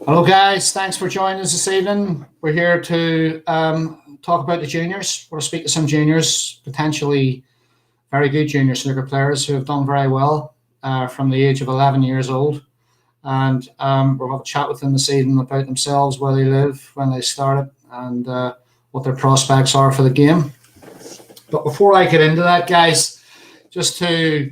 Hello, guys. Thanks for joining us this evening. We're here to talk about the juniors. We'll speak to some juniors, potentially very good junior snooker players who have done very well from the age of 11 years old. And we'll have a chat with them this evening about themselves, where they live, when they started, and what their prospects are for the game. But before I get into that, guys, just to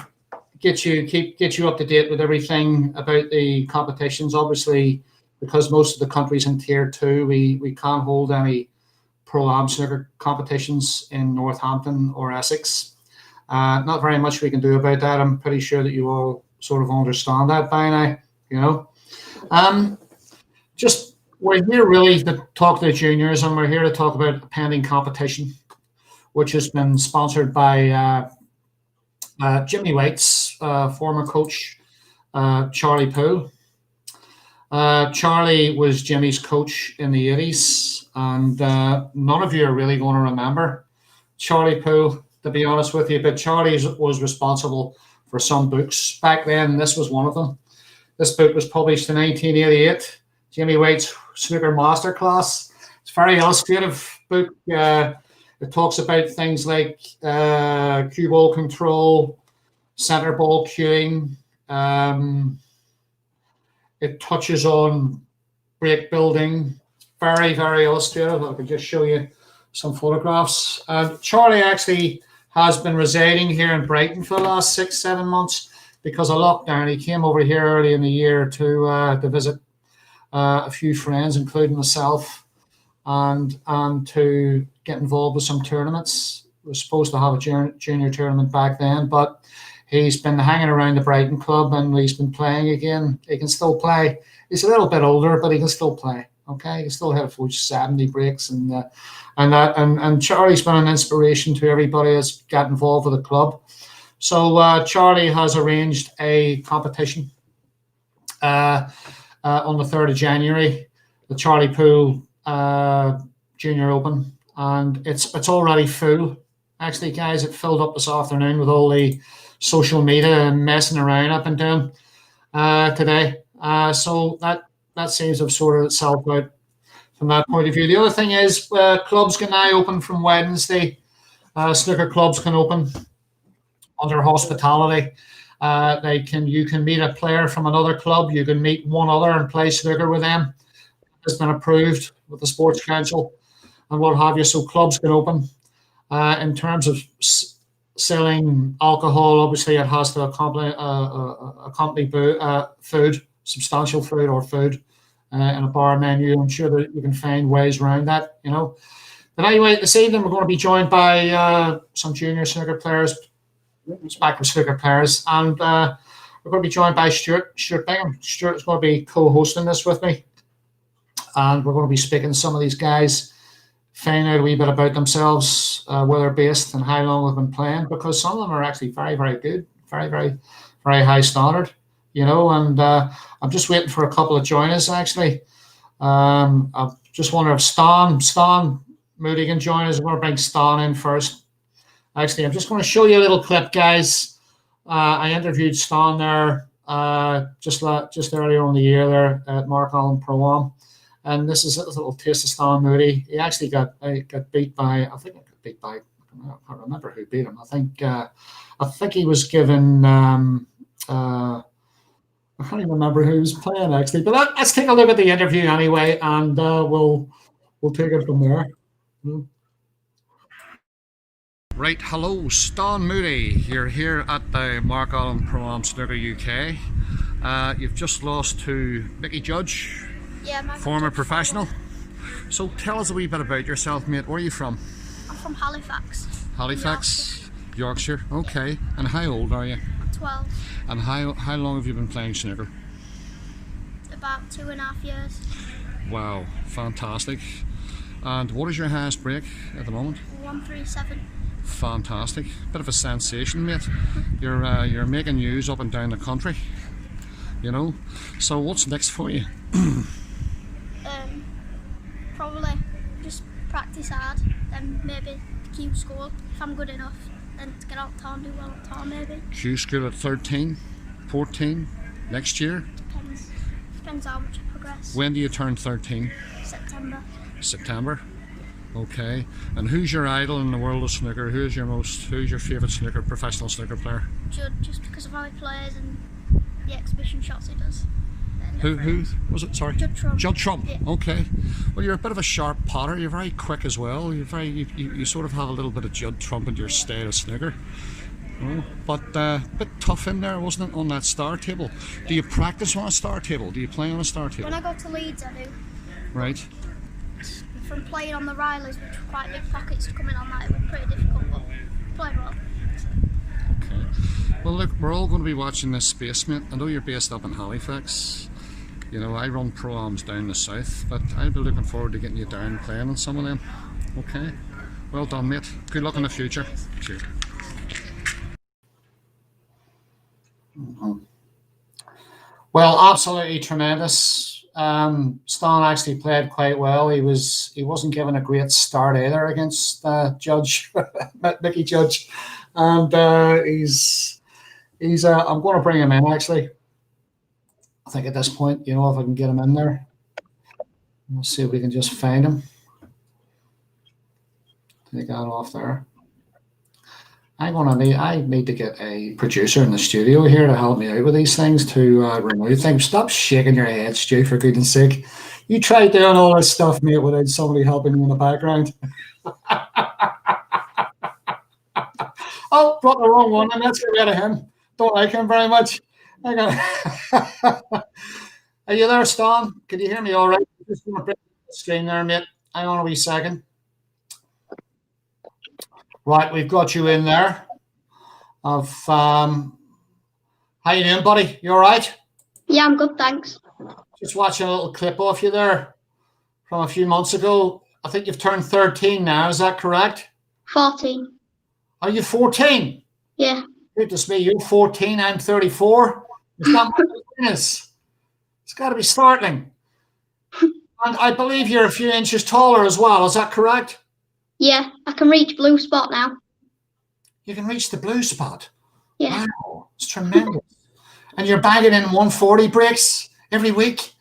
get you up to date with everything about the competitions. Obviously, because most of the countries in Tier Two, we can't hold any pro-am snooker competitions in Northampton or Essex. Not very much we can do about that. I'm pretty sure that you all sort of understand that by now. You know, um, just we're here really to talk to the juniors, and we're here to talk about a pending competition, which has been sponsored by Jimmy White's former coach, Charlie Poole. Charlie was Jimmy's coach in the 80s, and none of you are really going to remember Charlie Poole, to be honest with you, but Charlie was responsible for some books back then, and this was one of them. This book was published in 1988, Jimmy White's Snooker Masterclass. It's a very illustrative book. It talks about things like cue ball control, center ball cueing. It touches on break building. Very, very illustrative. I can just show you some photographs. Charlie actually has been residing here in Brighton for the last 6, 7 months because of lockdown. He came over here early in the year to visit a few friends, including myself, and to get involved with some tournaments. We were supposed to have a junior tournament back then, but he's been hanging around the Brighton club and he's been playing again. He can still play. He's a little bit older, but he can still play. Okay, he can still hit a full 70 breaks, and Charlie's been an inspiration to everybody that's got involved with the club. So Charlie has arranged a competition on the 3rd of January, the Charlie Poole Junior Open, and it's already full. Actually, guys, it filled up this afternoon with all the social media and messing around I've been doing today. So that seems to have sorted itself out from that point of view. The other thing is clubs can now open from Wednesday. Snooker clubs can open under hospitality. You can meet a player from another club. You can meet one other and play snooker with them. It's been approved with the Sports Council and what have you. So clubs can open. In terms of selling alcohol, obviously it has to accompany food, substantial food or food in a bar menu. I'm sure that you can find ways around that, you know. But anyway, this evening we're going to be joined by some junior snooker players, back with snooker players, and we're going to be joined by Stuart Bingham. Stuart's going to be co-hosting this with me, and we're going to be speaking to some of these guys, find out a wee bit about themselves, where they're based and how long they've been playing, because some of them are actually very, very good, very, very, very high standard, you know, and I'm just waiting for a couple of joiners, actually. I just wonder if Stan Moody can join us. I'm going to bring Stan in first. Actually, I'm just going to show you a little clip, guys. I interviewed Stan there just earlier on the year there at Mark Allen Pro-Am. And this is a little taste of Stan Moody. He actually got beat by, I can't remember who beat him. I think he was given, I can't even remember who was playing actually. But let's take a look at the interview anyway, and we'll take it from there. Right, hello, Stan Moody. You're here at the Mark Allen Pro-Am Snooker UK. You've just lost to Mickey Judge. Yeah, former professional. So tell us a wee bit about yourself, mate. Where are you from? I'm from Halifax. Halifax, Yorkshire. Okay. And how old are you? 12. And how long have you been playing snooker? About 2.5 years. Wow, fantastic. And what is your highest break at the moment? 137. Fantastic. Bit of a sensation, mate. You're making news up and down the country. You know. So what's next for you? Probably just practice hard, then maybe Q school if I'm good enough, then to get out of town, do well at town maybe. Q school at 13, 14, next year? Depends how much I progress. When do you turn 13? September. September. Okay. And who's your idol in the world of snooker? Who's your favourite professional snooker player? Judd, just because of how he plays and the exhibition shots he does. Who was it? Sorry. Judd Trump. Judd Trump. Yeah. Okay. Well, you're a bit of a sharp potter. You're very quick as well. You sort of have a little bit of Judd Trump in your style of snooker. Oh, but a bit tough in there, wasn't it, on that star table? Do you practice on a star table? Do you play on a star table? When I go to Leeds, I do. Right. From playing on the Rileys, which were quite big pockets, to coming on that, it was pretty difficult, but played well. Okay. Well, look, we're all going to be watching this space, mate. I know you're based up in Halifax. You know, I run pro-ams down the south, but I'll be looking forward to getting you down and playing on some of them. Okay. Well done, mate. Good luck in the future. Cheers. Well, absolutely tremendous. Stan actually played quite well. He wasn't given a great start either against Judge Mickey Judge, and he's I'm going to bring him in actually. I think at this point, you know, if I can get him in there, we'll see if we can just find him. Take that off there. I need to get a producer in the studio here to help me out with these things, to remove things. Stop shaking your head, Stu, for goodness sake. You try doing all this stuff, mate, without somebody helping you in the background. Oh, brought the wrong one, and let's get rid of him. Don't like him very much. Are you there, Stan? Can you hear me all right? Just going to bring the screen there, mate. Hang on a wee second. Right, we've got you in there. How you doing, buddy? You all right? Yeah, I'm good, thanks. Just watching a little clip off you there from a few months ago. I think you've turned 13 now, is that correct? 14. Are you 14? Yeah. Goodness me, you're 14, I'm 34. It's not my business. It's got to be startling. And I believe you're a few inches taller as well, is that correct? Yeah, I can reach blue spot now. You can reach the blue spot. Yeah. Wow, it's tremendous. And you're bagging in 140 breaks every week.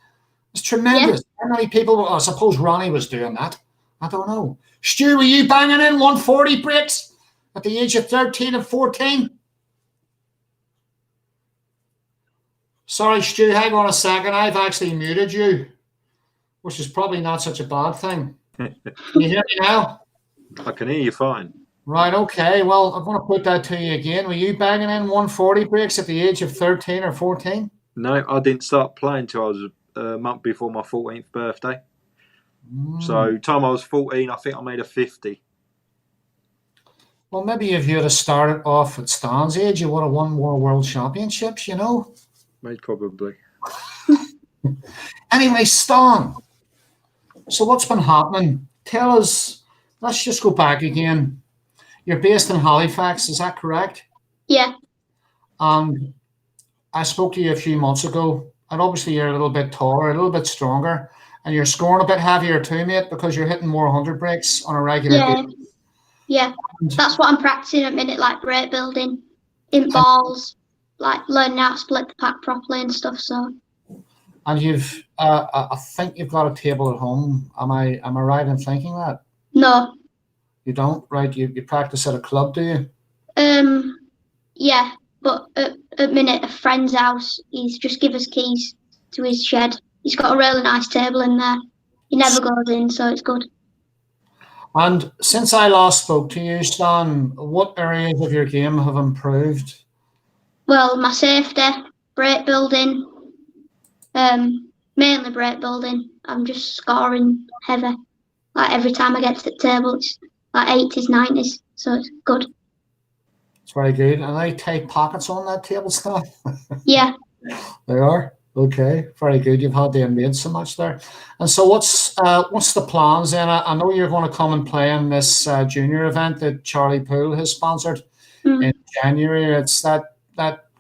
It's tremendous. Yeah. How many people? I suppose Ronnie was doing that. I don't know. Stu, were you banging in 140 breaks at the age of 13 and 14? Sorry, Stu, hang on a second. I've actually muted you, which is probably not such a bad thing. Can you hear me now? I can hear you fine. Right, okay. Well, I'm going to put that to you again. Were you banging in 140 breaks at the age of 13 or 14? No, I didn't start playing until I was a month before my 14th birthday. So time I was 14, I think I made a 50. Well, maybe if you'd have started off at Stan's age, you would have won more world championships, you know? Made probably. Anyway, Stan, so what's been happening? Tell us, let's just go back again. You're based in Halifax, is that correct? Yeah. I spoke to you a few months ago, and obviously you're a little bit taller, a little bit stronger, and you're scoring a bit heavier too, mate, because you're hitting more 100 breaks on a regular basis. Yeah, that's what I'm practicing at the minute, like break building, in balls, like learning how to split the pack properly and stuff. So. And you've, I think you've got a table at home. Am I right in thinking that? No. You don't, right? You practice at a club, do you? Yeah, but at the minute, a friend's house, he's just give us keys to his shed. He's got a really nice table in there. He never goes in, so it's good. And since I last spoke to you, Stan, what areas of your game have improved? Well, my safety, break building, mainly break building. I'm just scoring heavy. Like every time I get to the table, it's like 80s, 90s, so it's good. It's very good. And they take pockets on that table, Stan? Yeah. They are? Okay, very good. You've had them made so much there. And so what's the plans then? I know you're going to come and play in this junior event that Charlie Poole has sponsored in January. It's that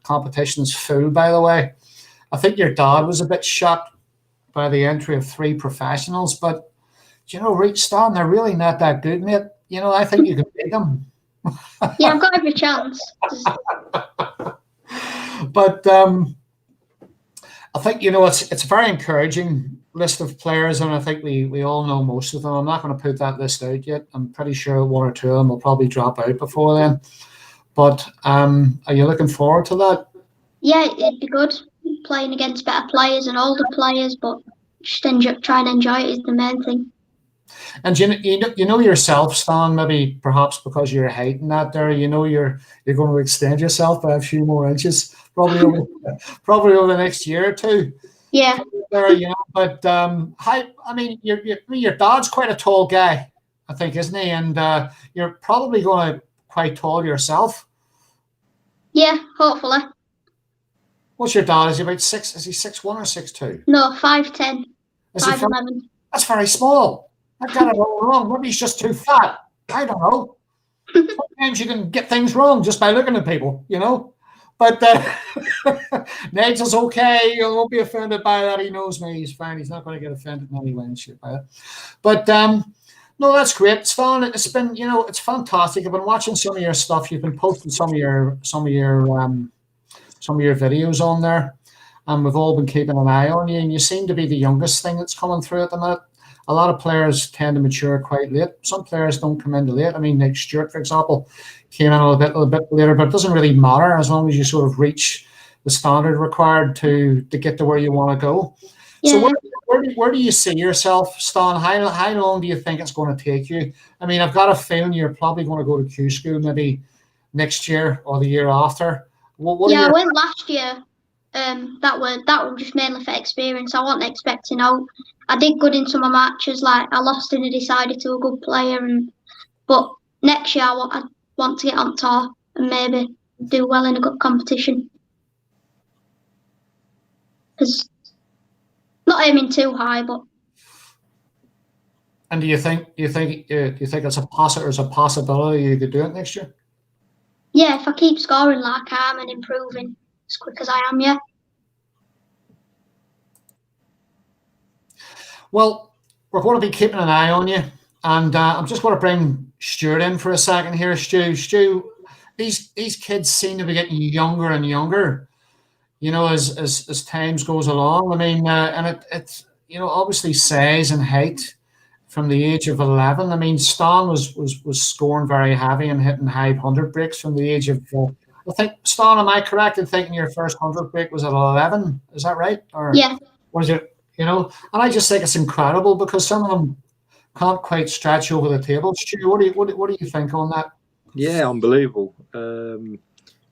competition's full, by the way. I think your dad was a bit shocked by the entry of 3 professionals, but you know, Stan, they're really not that good, mate. You know, I think you can beat them. Yeah, I've got every chance. But I I think, you know, it's a very encouraging list of players, and I think we all know most of them. I'm not going to put that list out yet. I'm pretty sure one or two of them will probably drop out before then. But are you looking forward to that? Yeah, it'd be good playing against better players and older players, but just try and enjoy it is the main thing. And you know yourself, Stan, maybe perhaps because you're height and that there, you know you're going to extend yourself by a few more inches, probably over the next year or two. Yeah. There, you know, but your dad's quite a tall guy, I think, isn't he? And you're probably going to quite tall yourself. Yeah, hopefully. What's your dad? Is he about 6? Is he 6'1" or 6'2"? No, 5'10", Is he 5'11". That's very small. I got it all wrong. Maybe he's just too fat. I don't know. Sometimes you can get things wrong just by looking at people, you know. But Ned's is okay. He won't be offended by that. He knows me. He's fine. He's not going to get offended in any way and shit by it. But no, that's great. It's fun. It's been, you know, it's fantastic. I've been watching some of your stuff. You've been posting some of your videos on there, and we've all been keeping an eye on you. And you seem to be the youngest thing that's coming through at the minute. A lot of players tend to mature quite late. Some players don't come in late. I mean, Nick Stewart, for example, came in a little bit later, but it doesn't really matter as long as you sort of reach the standard required to get to where you want to go. Yeah. So where do you see yourself, Stan? How long do you think it's going to take you? I mean, I've got a feeling you're probably going to go to Q School maybe next year or the year after. I went last year. That was just mainly for experience. I wasn't expecting out. I did good in some of my matches. Like I lost and I decided to a good player, but next year I want to get on tour and maybe do well in a good competition. Because not aiming too high, but. And do you think it's a possibility you could do it next year? Yeah, if I keep scoring like I am and improving as quick as I am, yeah. Well, we're going to be keeping an eye on you, and I'm just going to bring Stuart in for a second here. Stu, these kids seem to be getting younger and younger, you know, as times goes along. I mean, and it's you know, obviously size and height from the age of 11. I mean, Stan was scoring very heavy and hitting high 100 breaks from the age of. I think, Stan, am I correct in thinking your first 100 break was at 11? Is that right? Or yeah. Was it? You know, and I just think it's incredible because some of them can't quite stretch over the table. Stu, what do you think on that? Yeah, unbelievable.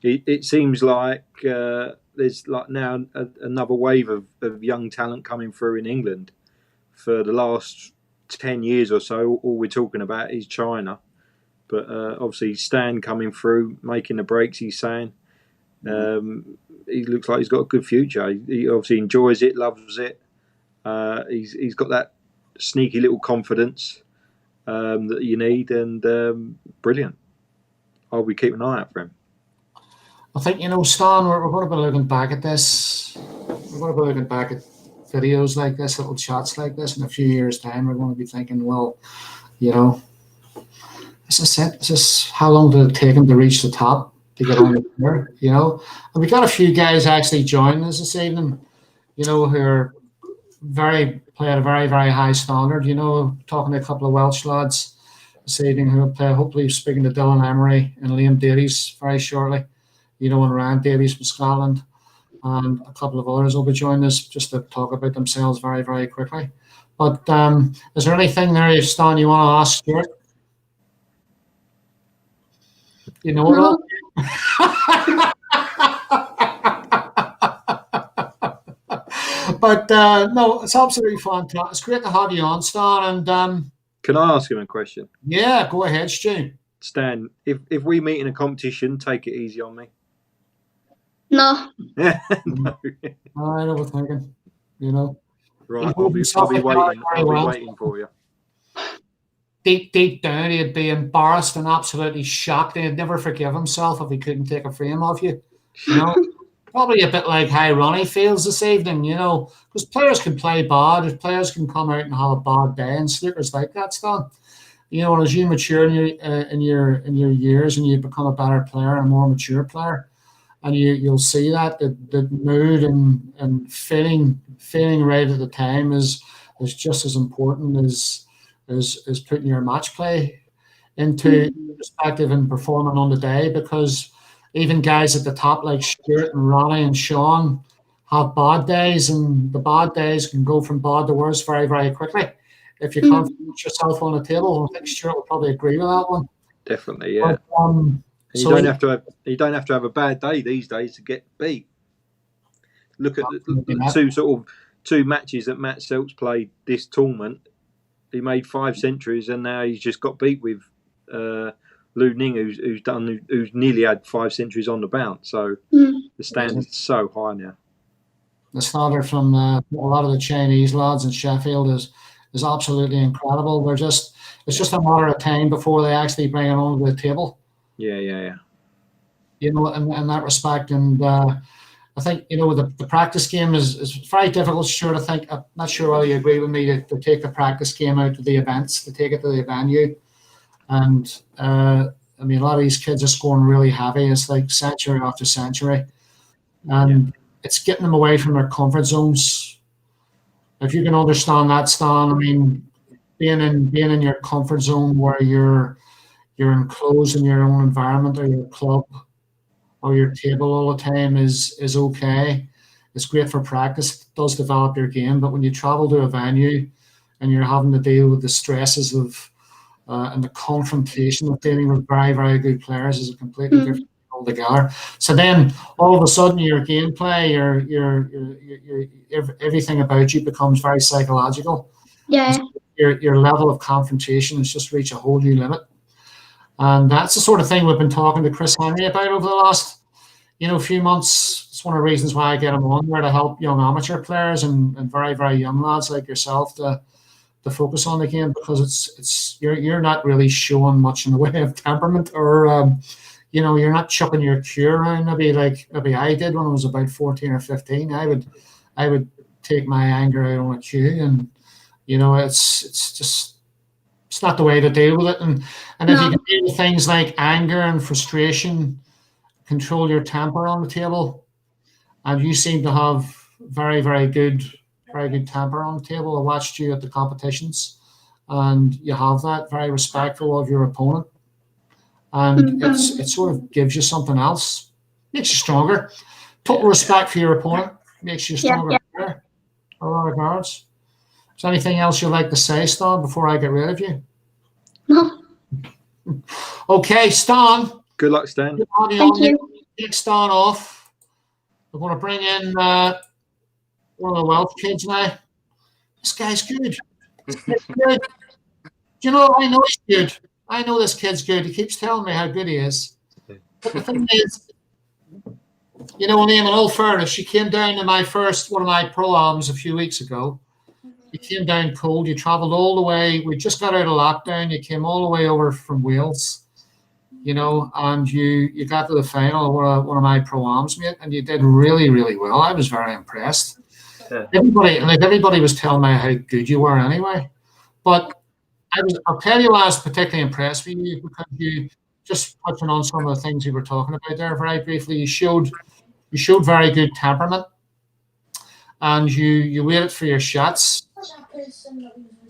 It seems like there's like now another wave of young talent coming through in England. For the last 10 years or so, all we're talking about is China. But obviously Stan coming through, making the breaks, he's saying. He looks like he's got a good future. He obviously enjoys it, loves it. He's got that sneaky little confidence that you need, and brilliant. I'll be keeping an eye out for him. I think, you know, Stan, we're going to be looking back at this. We're going to be looking back at videos like this, little chats like this in a few years' time. We're going to be thinking, well, you know, is this it? Is this how long did it take him to reach the top to get on the tour? You know, and we got a few guys actually joining us this evening, you know, who are play at a very, very high standard. You know, talking to a couple of Welsh lads this evening who will play, hopefully speaking to Dylan Emery and Liam Davies very shortly, you know, and Ryan Davies from Scotland, and a couple of others will be joining us just to talk about themselves very, very quickly. But is there anything there, Stan, you want to ask Stuart? You know it all? But no, it's absolutely fantastic. It's great to have you on, Stan. And can I ask him a question? Yeah, go ahead, Stu. Stan, if we meet in a competition, take it easy on me. No. No. I know what thinking. You know. Right, I'll be waiting. I'll be waiting for you. Deep down, he'd be embarrassed and absolutely shocked. He'd never forgive himself if he couldn't take a frame off you. You know. Probably a bit like how Ronnie feels this evening, you know, because players can play bad, players can come out and have a bad day, and slippers like that, Stan. You know, and as you mature in your years and you become a better player and a more mature player, and you'll see that the mood and feeling right at the time is just as important as putting your match play into perspective and performing on the day, because even guys at the top like Stuart and Ronnie and Sean have bad days, and the bad days can go from bad to worse very, very quickly. If you can't put yourself on the table, I think Stuart will probably agree with that one. Definitely, yeah. But, And you so don't have to have a bad day these days to get beat. Look at the two matches that Matt Seltz played this tournament. He made 5 centuries, and now he's just got beat with Lou Ning, who's nearly had 5 centuries on the bounce. So the standard's so high now. the starter from a lot of the Chinese lads in Sheffield is absolutely incredible. It's just a matter of time before they actually bring it onto the table. Yeah. You know, in that respect, and I think, you know, the practice game is very difficult. Sure, I think, I'm not sure whether you agree with me to take the practice game out to the events, to take it to the venue, and I mean, a lot of these kids are scoring really heavy. It's like century after century, and it's getting them away from their comfort zones. If you can understand that, Stan, I mean, being in your comfort zone where you're enclosed in your own environment or your club or your table all the time is okay. It's great for practice. It does develop your game, but when you travel to a venue and you're having to deal with the stresses of and the confrontation of dealing with very, very good players is a completely different thing altogether. So then all of a sudden your gameplay, your everything about you becomes very psychological. Yeah. Your level of confrontation has just reached a whole new limit. And that's the sort of thing we've been talking to Chris Henry about over the last, few months. It's one of the reasons why I get him on there, to help young amateur players and very, very young lads like yourself to focus on the game, because it's you're not really showing much in the way of temperament, or you're not chucking your cue around maybe I did when I was about 14 or 15. I would take my anger out on a cue, and it's not the way to deal with it. And if you can deal with things like anger and frustration, control your temper on the table, and you seem to have very, very good temper on the table. I watched you at the competitions, and you have that, very respectful of your opponent, and it sort of gives you something else, makes you stronger. Total respect for your opponent makes you stronger. In a lot of regards. Is there anything else you'd like to say, Stan, before I get rid of you? No. Okay, Stan. Good luck, Stan. Thank you. Take Stan off. We're going to bring in one of the Welsh kids now. This guy's good. This kid's good. Do you know, I know he's good. I know this kid's good. He keeps telling me how good he is. But the thing is, Liam, in all fairness, she came down to one of my pro-ams a few weeks ago. You came down cold. You travelled all the way. We just got out of lockdown. You came all the way over from Wales, and you got to the final of one of my pro-ams, mate, and you did really, really well. I was very impressed. Yeah. Everybody was telling me how good you were anyway. But I'll tell you why I was particularly impressed with you, because you, just touching on some of the things you were talking about there very briefly, you showed very good temperament, and you waited for your shots.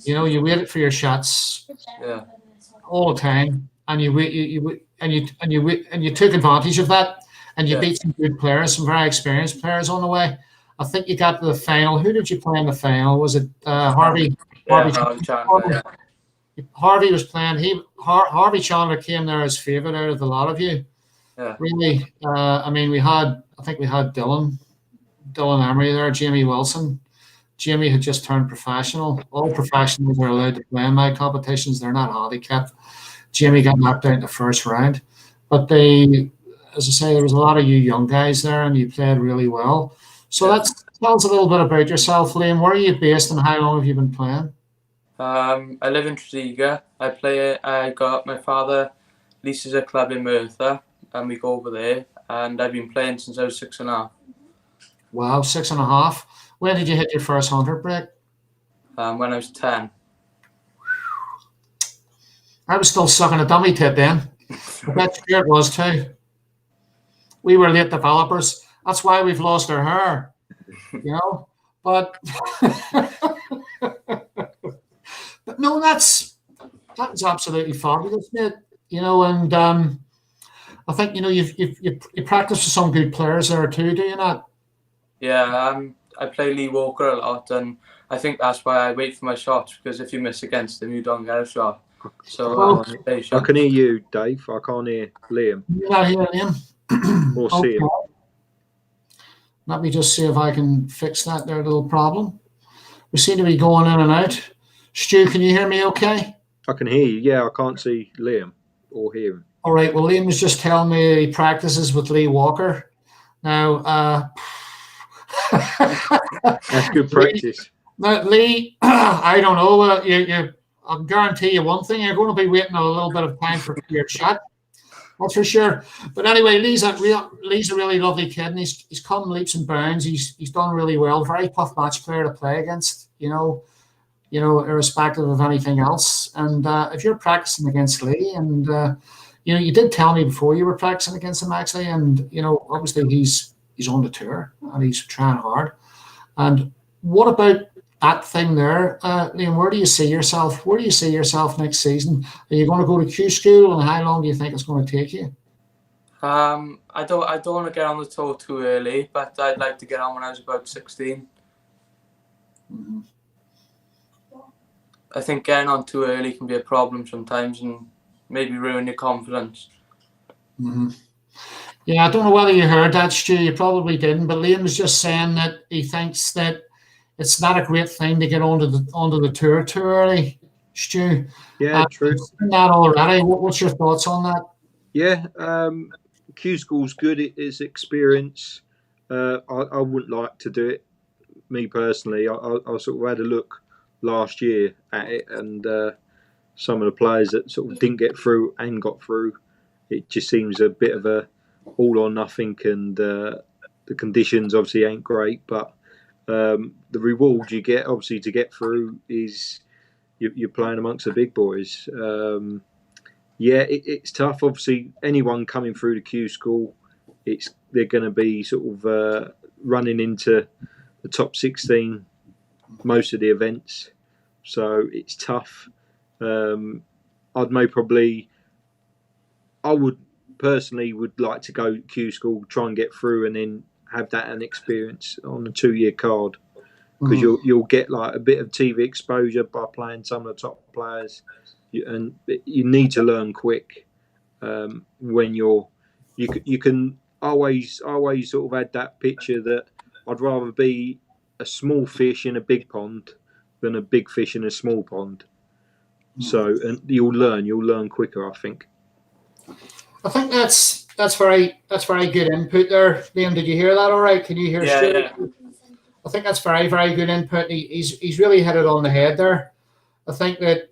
You waited for your shots all the time, and you took advantage of that, and you beat some good players, some very experienced players on the way. I think you got to the final. Who did you play in the final? Was it Harvey? Harvey was playing. Harvey Chandler came there as favourite out of the lot of you. Yeah. Really, I think we had Dylan Emery there, Jamie Wilson. Jamie had just turned professional. All professionals are allowed to play in my competitions. They're not handicapped. Jamie got knocked out in the first round. But as I say, there was a lot of you young guys there, and you played really well. So tell us a little bit about yourself, Liam. Where are you based, and how long have you been playing? I live in Tredegar. I got my father leases a club in Merthyr, and we go over there. And I've been playing since I was 6.5. Wow, 6.5. When did you hit your first 100 break? When I was 10. I was still sucking a dummy tit then. I bet Stuart was too. we were late developers. That's why we've lost our hair, you know. But but no, that's absolutely fabulous, mate. You know, and I think you practice with some good players there too, do you not? Yeah, I play Lee Walker a lot, and I think that's why I wait for my shots, because if you miss against him, you don't get a shot. So I'm I patient. can hear you, Dave. I can't hear Liam You're not hearing him. or see him. Let me just see if I can fix that there little problem. We seem to be going in and out. Stu, can you hear me okay? I can hear you. Yeah, I can't see Liam or hear him. All right. Well, Liam was just telling me he practices with Lee Walker. Now, That's good practice. now Lee, I don't know. I'll guarantee you one thing. You're going to be waiting a little bit of time for your chat. That's for sure. But anyway, Lee's a really lovely kid, and he's come leaps and bounds. He's done really well. Very tough match player to play against. You know, irrespective of anything else. And if you're practicing against Lee, and you did tell me before you were practicing against him actually, and obviously he's on the tour and he's trying hard. And what about that thing there, Liam? Where do you see yourself? Where do you see yourself next season? Are you going to go to Q school, and how long do you think it's going to take you? I don't want to get on the tour too early, but I'd like to get on when I was about 16. Mm-hmm. I think getting on too early can be a problem sometimes, and maybe ruin your confidence. Mm-hmm. Yeah, I don't know whether you heard that, Stu. You probably didn't, but Liam was just saying that he thinks that it's not a great thing to get onto the tour too early, Stu. Yeah, true. That already. What's your thoughts on that? Yeah, Q School's good. It's experience. I wouldn't like to do it, me personally. I sort of had a look last year at it, and some of the players that sort of didn't get through and got through, it just seems a bit of a all or nothing, and the conditions obviously ain't great, but the reward you get obviously to get through is you're playing amongst the big boys. It's tough. Obviously, anyone coming through the Q School, they're going to be sort of running into the top 16 most of the events, so it's tough. I would personally like to go Q School, try and get through, and then have that an experience on a 2-year card, because you'll get like a bit of TV exposure by playing some of the top players, and you need to learn quick. When you can always sort of add that picture that I'd rather be a small fish in a big pond than a big fish in a small pond. So, and you'll learn quicker, I think. I think that's very good input there, Liam. Did you hear that? All right, can you hear? Yeah. I think that's very good input. He's really hit it on the head there. I think that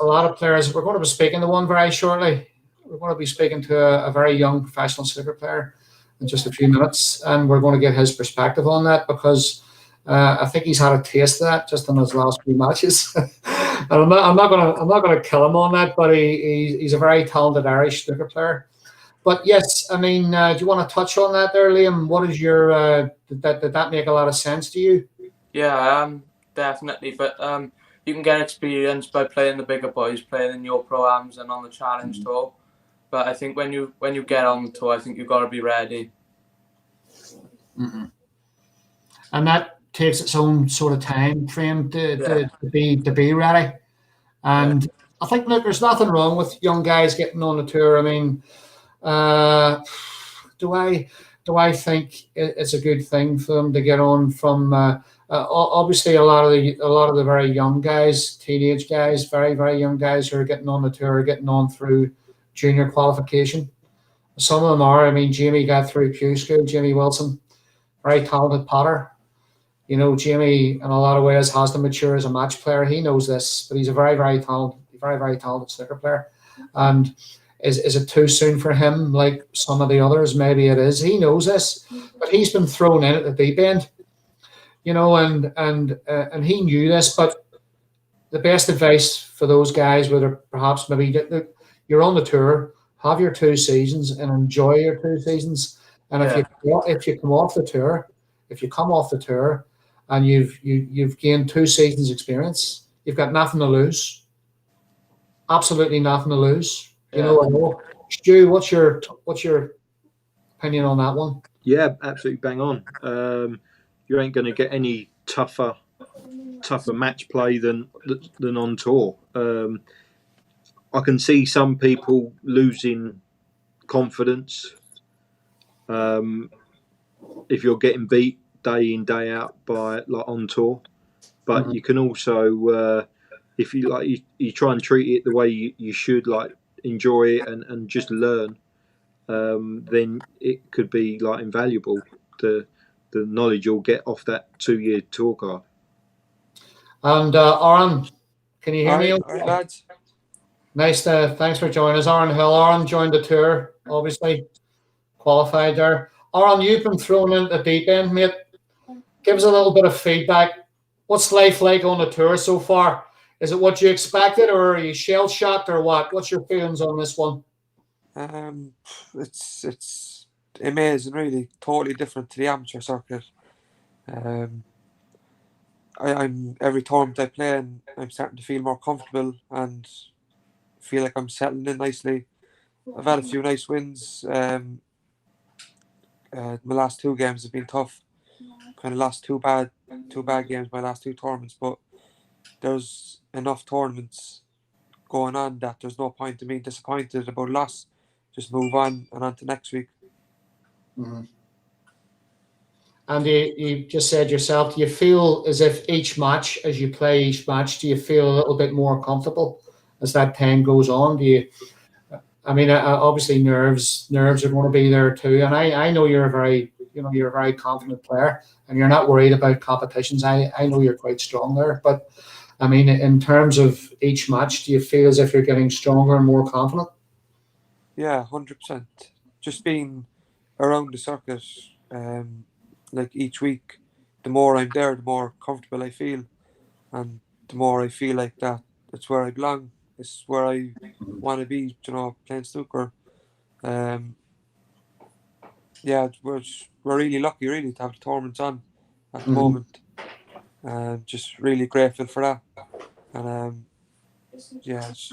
a lot of players. We're going to be speaking to one very shortly. We're going to be speaking to a very young professional snooker player in just a few minutes, and we're going to get his perspective on that, because I think he's had a taste of that just in his last few matches. And I'm not going to kill him on that, but he's a very talented Irish snooker player. But yes, I mean, do you want to touch on that there, Liam? What is your did that make a lot of sense to you? Yeah, definitely. But you can get experience by playing the bigger boys, playing in your pro-ams and on the challenge tour. But I think when you get on the tour, I think you've got to be ready. Mm-hmm. And that takes its own sort of time frame to be ready. And I think, look, there's nothing wrong with young guys getting on the tour. I mean, do I think it's a good thing for them to get on from? Obviously, a lot of the very young guys, teenage guys, very young guys who are getting on the tour, are getting on through junior qualification. Some of them are. I mean, Jamie got through Q School. Jamie Wilson, very talented putter. You know, Jamie, in a lot of ways, has to mature as a match player. He knows this, but he's a very talented snooker player. And is it too soon for him, like some of the others? Maybe it is. He knows this, but he's been thrown in at the deep end. You know, and he knew this. But the best advice for those guys, whether perhaps maybe you're on the tour, have your 2 seasons and enjoy your 2 seasons. And if you come off the tour, and you've gained 2 seasons experience, you've got nothing to lose. Absolutely nothing to lose. You know, Stu, what's your opinion on that one? Yeah, absolutely bang on. You ain't going to get any tougher match play than on tour. I can see some people losing confidence if you're getting beat day in day out by like on tour, but you can also if you like you try and treat it the way you should, like enjoy it and just learn, then it could be like invaluable, the knowledge you'll get off that 2-year tour card. And Aaron, can you hear me? All right, lads. Nice. Thanks for joining us, Aaron Hill. Aaron joined the tour, obviously qualified there. Aaron, you've been thrown into the deep end, mate. Give us a little bit of feedback. What's life like on the tour so far? Is it what you expected, or are you shell shocked, or what? What's your feelings on this one? It's amazing, really. Totally different to the amateur circuit. I'm every tournament I play, and I'm starting to feel more comfortable and feel like I'm settling in nicely. I've had a few nice wins. My last 2 games have been tough. Kind of lost two bad games my last 2 tournaments, but there's enough tournaments going on that there's no point in being disappointed about a loss. Just move on and on to next week. Mm-hmm. And you just said yourself, do you feel as if as you play each match, do you feel a little bit more comfortable as that time goes on? Obviously nerves are going to be there too. And I know you're a very confident player, and you're not worried about competitions. I know you're quite strong there. But I mean, in terms of each match, do you feel as if you're getting stronger and more confident? Yeah, 100%. Just being around the circuit, like each week, the more I'm there, the more comfortable I feel, and the more I feel like that it's where I belong. It's where I want to be, playing snooker. Yeah, we're really lucky, really, to have the tournaments on at the moment. Just really grateful for that. And the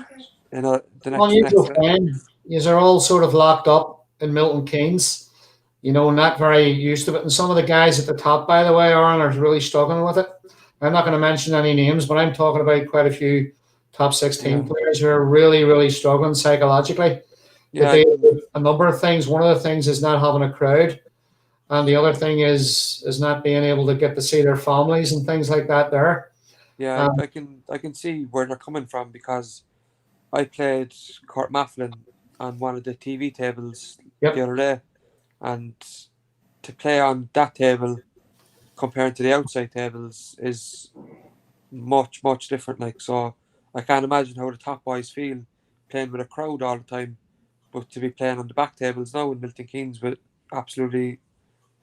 next. Yous are all sort of locked up in Milton Keynes, not very used to it. And some of the guys at the top, by the way, Aaron, are really struggling with it. I'm not going to mention any names, but I'm talking about quite a few top 16 players who are really, really struggling psychologically. Yeah. A number of things. One of the things is not having a crowd, and the other thing is not being able to get to see their families and things like that there. Yeah, I can see where they're coming from, because I played Court Mafflin on one of the TV tables the other day, and to play on that table compared to the outside tables is much, much different. Like, so I can't imagine how the top boys feel playing with a crowd all the time, but to be playing on the back tables now in Milton Keynes with absolutely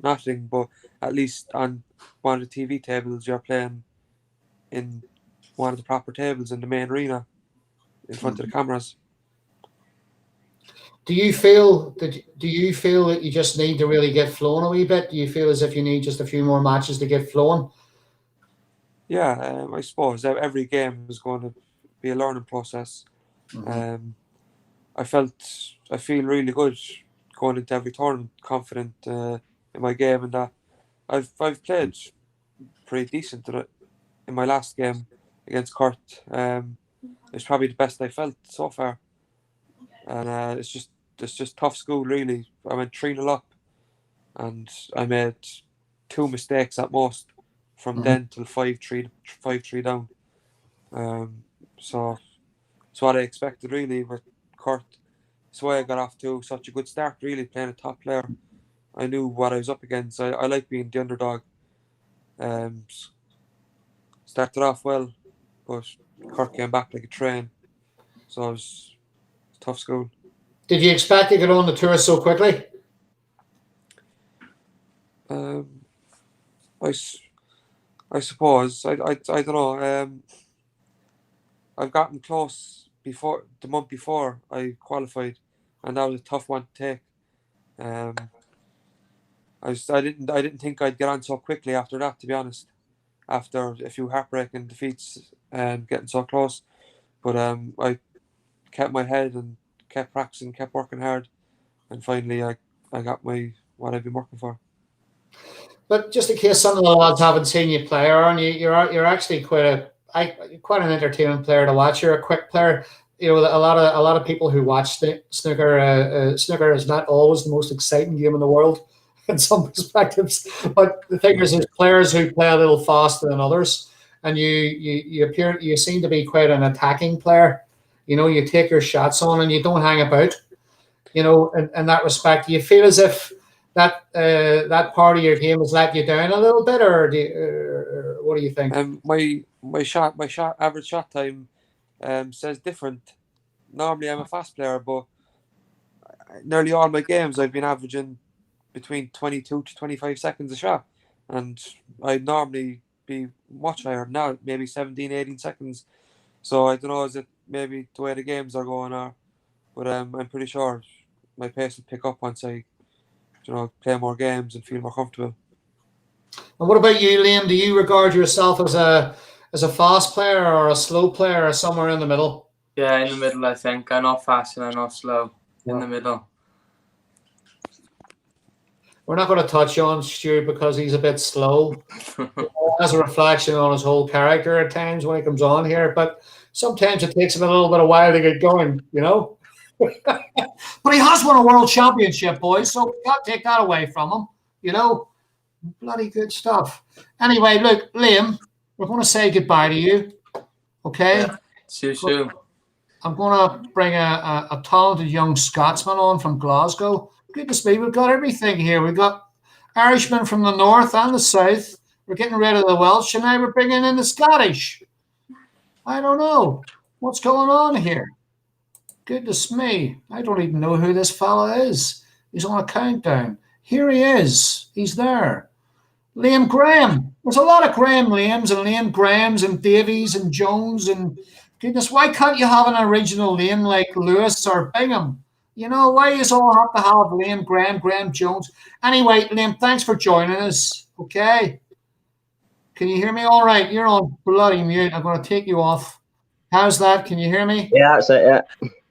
nothing. But at least on one of the TV tables, you're playing in one of the proper tables in the main arena in front of the cameras. Do you feel that you just need to really get flowing a wee bit? Do you feel as if you need just a few more matches to get flowing? Yeah, I suppose every game is going to be a learning process. I feel really good going into every tournament, confident in my game, and that I've played pretty decent in my last game against Kurt. It's probably the best I felt so far, and it's just tough school, really. I went 3-0 up, and I made 2 mistakes at most from then till 5-3 down. So it's what I expected, really, with Kurt. That's why I got off to such a good start, really, playing a top player. I knew what I was up against. I like being the underdog. Started off well, but Kurt came back like a train. So it was tough school. Did you expect to get on the tour so quickly? I suppose. I don't know. I've gotten close before the month before I qualified, and that was a tough one to take. I didn't think I'd get on so quickly after that, to be honest. After a few heartbreaking defeats and getting so close, but I kept my head and kept practicing, kept working hard, and finally I got what I've been working for. But just in case some of the lads haven't seen you play, Aaron, you're actually quite an entertaining player to watch. You're a quick player. You know, a lot of people who watch snooker. Snooker is not always the most exciting game in the world in some perspectives. But the thing is, there's players who play a little faster than others, and you seem to be quite an attacking player. You know, you take your shots on and you don't hang about. You know, in that respect, do you feel as if that part of your game has let you down a little bit, or what do you think? My average shot time says different. Normally I'm a fast player, but nearly all my games I've been averaging between 22 to 25 seconds a shot, and I'd normally be much higher now, maybe 17, 18 seconds. So I don't know, is it maybe the way the games are going, but I'm pretty sure my pace will pick up once I play more games and feel more comfortable. And what about you, Liam? Do you regard yourself as a fast player or a slow player or somewhere in the middle? Yeah, in the middle, I think. I'm not fast and I'm not slow. In the middle. We're not going to touch on Stuart because he's a bit slow. As a reflection on his whole character at times when he comes on here, but sometimes it takes him a little bit of while to get going, you know. But he has won a world championship, boys, so we can't take that away from him, you know. Bloody good stuff. Anyway, look, Liam, we're going to say goodbye to you, okay? Yeah. See you soon. I'm going to bring a talented young Scotsman on from Glasgow. Goodness me, we've got everything here. We've got Irishmen from the north and the south. We're getting rid of the Welsh, and now we're bringing in the Scottish. I don't know. What's going on here? Goodness me. I don't even know who this fella is. He's on a countdown. Here he is. He's there. Liam Graham. There's a lot of Graham Liams and Liam Grahams and Davies and Jones and goodness, why can't you have an original name like Lewis or Bingham? You know, why you all have to have Liam Graham, Graham Jones? Anyway, Liam, thanks for joining us. Okay. Can you hear me all right? You're on bloody mute. I'm going to take you off. How's that? Can you hear me? Yeah, that's it, yeah.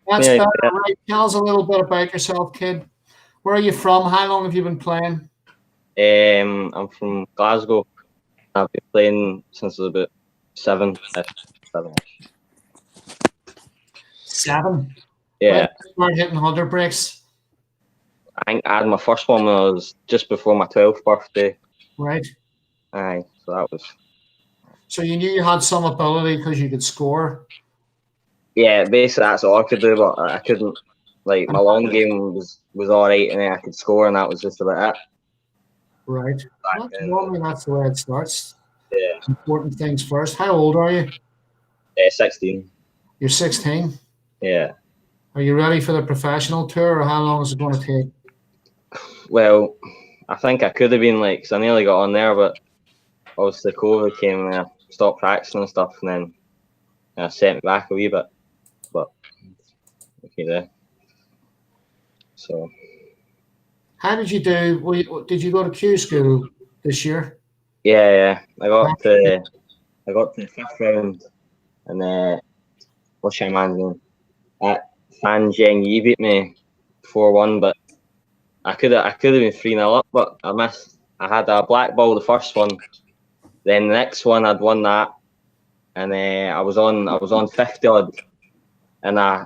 That's better, right? Tell us a little bit about yourself, kid. Where are you from? How long have you been playing? I'm from Glasgow. I've been playing since I was about seven-ish. Seven? Yeah. Start hitting 100 breaks? I think I had my first one when I was just before my 12th birthday. Right. Aye, so that was... So you knew you had some ability because you could score? Yeah, basically that's all I could do, but I couldn't... Like, my long game was all right, and then I could score, and that was just about it. Right. Normally that's the way it starts. Yeah. Important things first. How old are you? 16. You're 16? Yeah. Are you ready for the professional tour, or how long is it going to take? Well, I think I could have been, like, because I nearly got on there, but obviously COVID came and I stopped practicing and stuff, and then I set me back a wee bit. But, okay there. So... How did you do? Did you go to Q school this year? Yeah. I got to the fifth round, and what's your man's name? Fan Zheng Yi beat me 4-1, but I could have been 3-0 up, but I missed. I had a black ball the first one, then the next one I'd won that, and I was on 50 odd, and I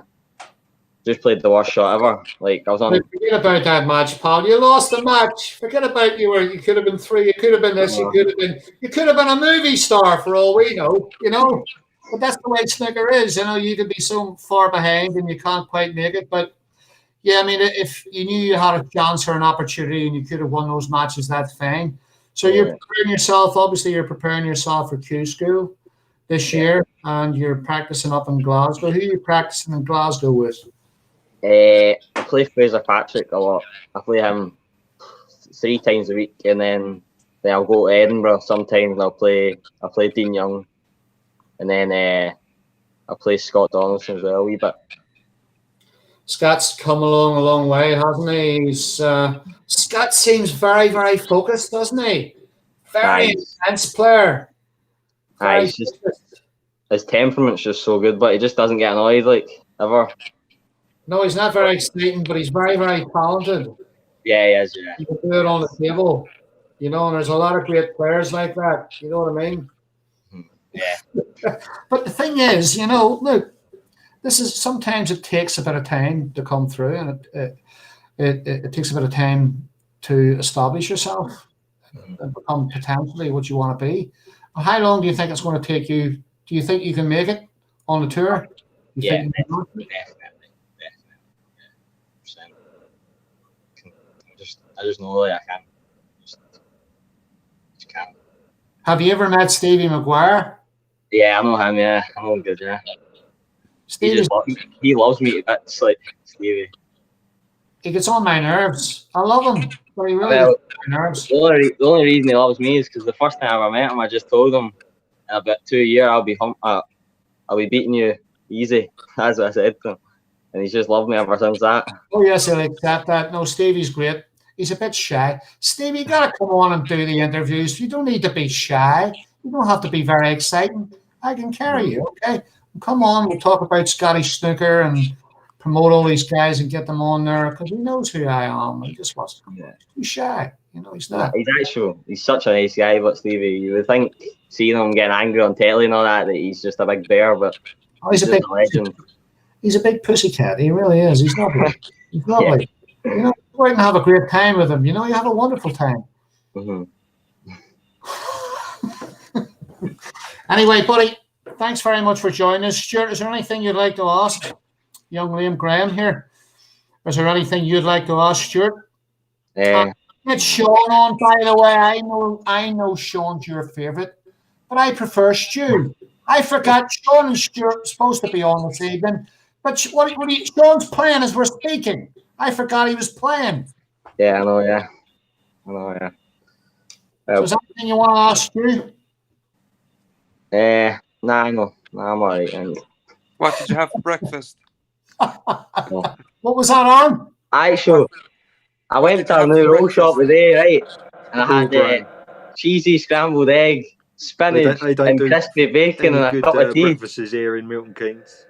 just played the worst shot ever. Like I was on. Forget about that match, pal. You lost the match. Forget about you could have been 3. You could have been this. You could have been a movie star for all we know. You know, but that's the way snooker is. You know, you could be so far behind and you can't quite make it. But yeah, I mean, if you knew you had a chance or an opportunity and you could have won those matches, that's fine. So you're preparing yourself. Obviously, you're preparing yourself for Q school this year, and you're practicing up in Glasgow. Who are you practicing in Glasgow with? I play Fraser Patrick a lot. I play him 3 times a week, and then I'll go to Edinburgh sometimes. And I'll play Dean Young, and then I play Scott Donaldson as well a wee bit. Scott's come along a long way, hasn't he? Scott seems very, very focused, doesn't he? Very intense player. He's just, his temperament's just so good, but he just doesn't get annoyed like ever. No, he's not very exciting, but he's very, very talented. Yeah, he is. Yeah. He can do it on the table, and there's a lot of great players like that. You know what I mean? Yeah. But the thing is, look, this is sometimes it takes a bit of time to come through, and it takes a bit of time to establish yourself and become potentially what you want to be. How long do you think it's going to take you? Do you think you can make it on the tour? Yeah, definitely. I just know that I can. Just can't. Have you ever met Stevie Maguire? Yeah, I know him. Yeah, I know him good. Yeah. He loves me to bits, like Stevie. He gets on my nerves. I love him, but he really gets on my nerves. The only reason he loves me is because the first time I ever met him, I just told him in about 2 years I'll be beating you easy. That's what I said to him, and he's just loved me ever since that. Oh yes, he'll accept that. No, Stevie's great. He's a bit shy. Stevie, you got to come on and do the interviews. You don't need to be shy. You don't have to be very exciting. I can carry you, okay? Come on, we'll talk about Scottish snooker and promote all these guys and get them on there because he knows who I am. He just wants to come on. He's too shy. He's not. He's such a nice guy, but Stevie, you would think seeing him getting angry on telly and all that he's just a big bear, but he's a big legend. He's a big pussycat. He really is. He's lovely. He's lovely. Yeah. Go out and have a great time with him. You have a wonderful time. Mm-hmm. Anyway, buddy, thanks very much for joining us. Stuart, is there anything you'd like to ask young Liam Graham here? Is there anything you'd like to ask Stuart? Get Sean on, by the way. I know Sean's your favourite, but I prefer Stu. I forgot Sean and Stuart are supposed to be on this evening, but Sean's playing as we're speaking. I forgot he was playing. Yeah, I know, yeah. So is there anything you want to ask Stu? Nah, no. Nah, I'm alright. What did you have for breakfast? What was that on? I went to a new roll shop today, right? And I had cheesy scrambled egg, spinach, and crispy bacon and a cup of tea. Breakfasts here in Milton Keynes.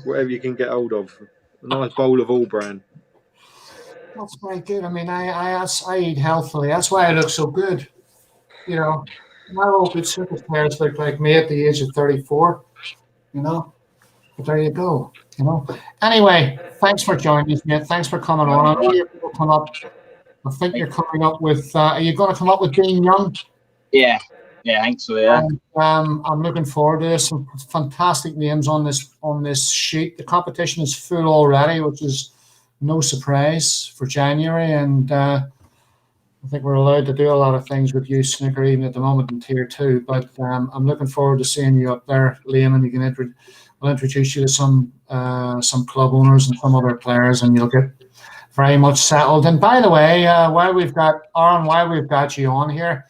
Whatever you can get hold of. A nice bowl of all brand. That's very good. I mean, I eat healthily. That's why I look so good. My old good circus players look like me at the age of 34. But there you go. Anyway, thanks for joining us, mate. Thanks for coming on. I know you're going to come up. I think you're coming up with. Are you going to come up with Dean Young? Yeah, I think so. Yeah. And, I'm looking forward to this. Some fantastic names on this sheet. The competition is full already, which is no surprise for January, and I think we're allowed to do a lot of things with youth snooker even at the moment in Tier 2. But I'm looking forward to seeing you up there, Liam, and you can we'll introduce you to some club owners and some other players, and you'll get very much settled. And by the way, while we've got you on here,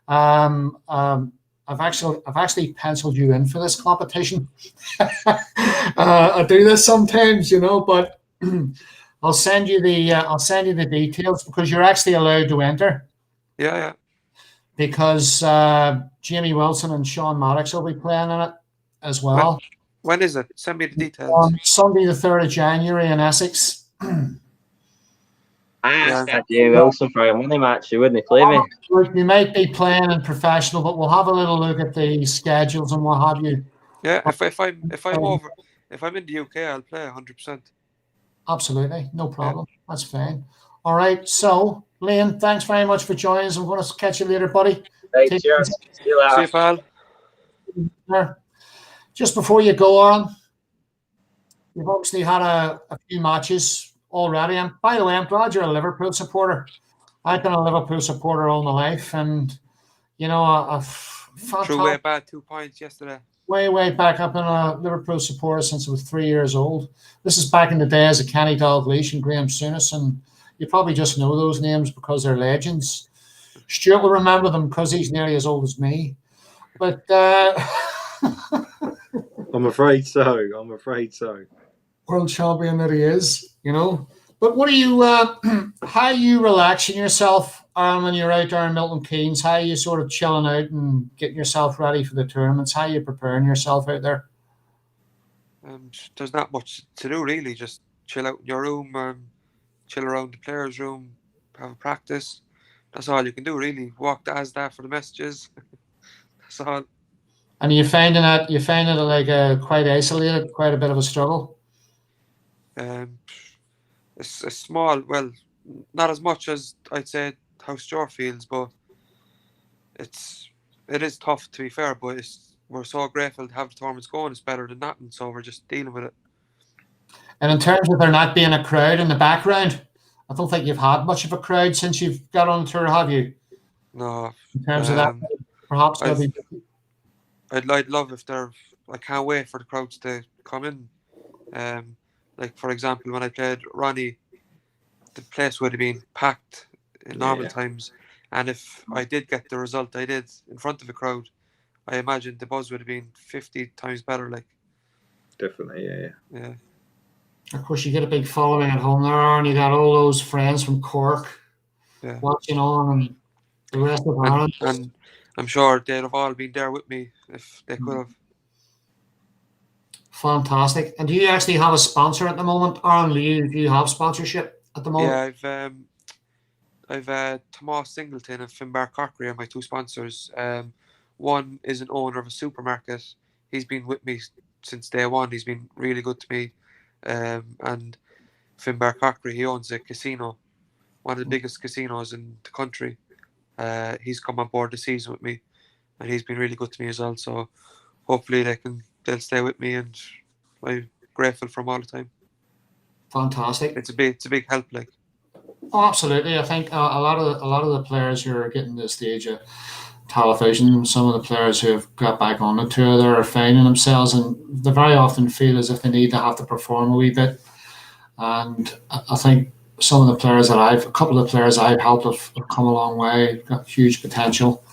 I've actually penciled you in for this competition. I do this sometimes, but I'll send you the details because you're actually allowed to enter. Yeah. Because Jamie Wilson and Sean Maddox will be playing in it as well. When is it? Send me the details. Sunday the 3rd of January in Essex. I asked Jamie Wilson for a money match. He wouldn't play me. You might be playing in professional, but we'll have a little look at the schedules and what have you. Yeah, if I'm in the UK, I'll play 100%. Absolutely, no problem. Yeah. That's fine. All right, so Liam, thanks very much for joining us. I'm going to catch you later, buddy. Right, cheers. See you later. See you, pal. Just before you go on, you've obviously had a few matches already. And by the way, I'm glad you're a Liverpool supporter. I've been a Liverpool supporter all my life, and I've threw away bad 2 points yesterday. Way back. I've been a Liverpool supporter since I was 3 years old. This is back in the days of Kenny Dalglish and Graham Souness, and you probably just know those names because they're legends. Stuart will remember them because he's nearly as old as me. But I'm afraid so. I'm afraid so. World champion that he is, you know. But what are you, how are you relaxing yourself when you're out there in Milton Keynes? How are you sort of chilling out and getting yourself ready for the tournaments? How are you preparing yourself out there? There's not much to do really. Just chill out in your room, chill around the players' room, have a practice. That's all you can do really. Walk the ASDA for the messages. That's all. And you finding it like quite isolated, quite a bit of a struggle? It's a small, well, not as much as I'd say how Stuart feels, but it is tough to be fair. But we're so grateful to have the tournaments going. It's better than nothing, so we're just dealing with it. And in terms of there not being a crowd in the background, I don't think you've had much of a crowd since you've got on tour, have you? No. In terms of that, perhaps maybe. I'd love if I can't wait for the crowds to come in. Like for example, when I played Ronnie, the place would have been packed in normal times, and if I did get the result I did in front of a crowd, I imagine the buzz would have been 50 times better. Like, definitely, yeah. Of course, you get a big following at home there, and you got all those friends from Cork watching on, and the rest of Ireland. And I'm sure they'd have all been there with me if they could have. Fantastic. And do you actually have a sponsor at the moment, Aaron? Do you have sponsorship at the moment? Yeah, I've Tomas Singleton and Finbar Cockery are my two sponsors. One is an owner of a supermarket. He's been with me since day one. He's been really good to me. And Finbar Cockery, he owns a casino, one of the biggest casinos in the country. He's come on board this season with me, and he's been really good to me as well. So hopefully they'll stay with me, and I'm grateful for them all the time. Fantastic. It's a big help, like. Oh, absolutely. I think a lot of the players who are getting to the stage of television, some of the players who have got back on the tour, they're finding themselves, and they very often feel as if they need to have to perform a wee bit. And I think a couple of the players I've helped have come a long way, got huge potential.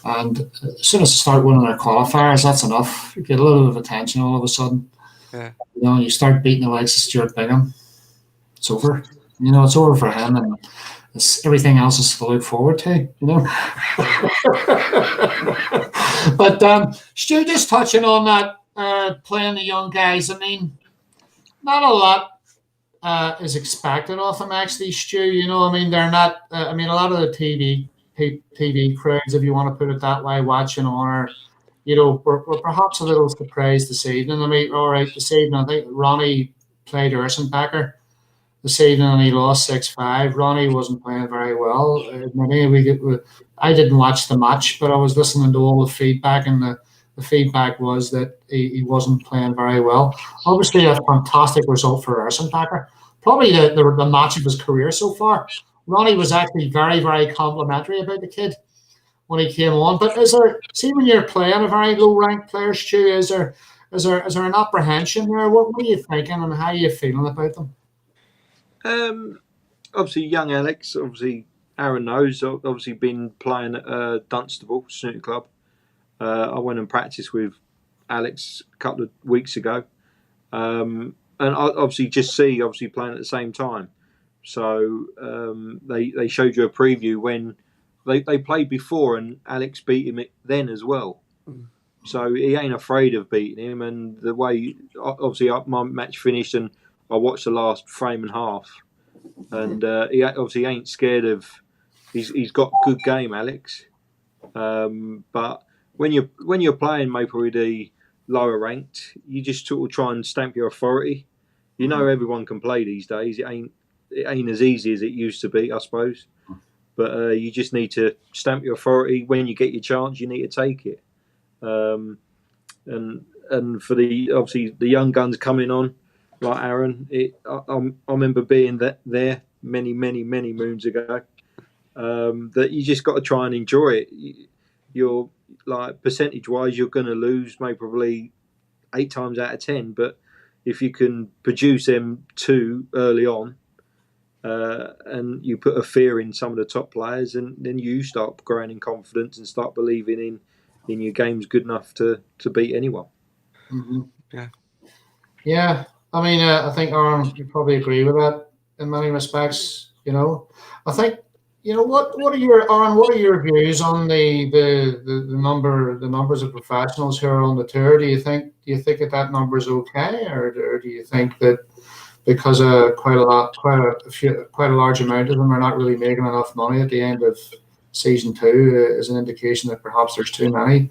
And as soon as they start winning their qualifiers, that's enough. You get a little bit of attention all of a sudden. Yeah. You know, you start beating the likes of Stuart Bingham, it's over. You know, it's over for him, and everything else is to look forward to, you know. But Stu, just touching on that, playing the young guys, I mean, not a lot is expected of them, actually, Stu. You know, I mean, they're not, a lot of the TV crowds, if you want to put it that way, watching on, you know, we're perhaps a little surprised this evening. I mean, all right, this evening, I think Ronnie played Ersenbacher this evening and he lost 6-5. Ronnie wasn't playing very well. I didn't watch the match, but I was listening to all the feedback, and the feedback was that he wasn't playing very well. Obviously, a fantastic result for Ersenbacher. Probably the match of his career so far. Ronnie was actually very, very complimentary about the kid when he came on. But when you're playing a very low-ranked player, Stu, is there an apprehension there? What are you thinking, and how are you feeling about them? Obviously, young Alex. Obviously, Aaron knows. Obviously, been playing at Dunstable Snooker Club. I went and practiced with Alex a couple of weeks ago, and I obviously just playing at the same time. So they showed you a preview when they played before, and Alex beat him then as well. So he ain't afraid of beating him, and the way obviously my match finished, and I watched the last frame and half, and he obviously ain't scared of. He's got good game, Alex. But when you're playing Maple the lower ranked, you just sort of try and stamp your authority. You know, everyone can play these days. It ain't as easy as it used to be, I suppose. But you just need to stamp your authority. When you get your chance, you need to take it. And for the young guns coming on, like Aaron, I remember being there many moons ago. That you just got to try and enjoy it. You're like percentage-wise, you're going to lose maybe probably 8 times out of 10. But if you can produce them 2 early on, and you put a fear in some of the top players, and then you start growing in confidence and start believing in your game's good enough to beat anyone. Mm-hmm. Yeah, I mean, I think Aaron, you probably agree with that in many respects. I think, what are your Aaron? What are your views on the numbers of professionals who are on the tour? Do you think that number is okay, or do you think that because quite a large amount of them are not really making enough money at the end of season 2 is an indication that perhaps there's too many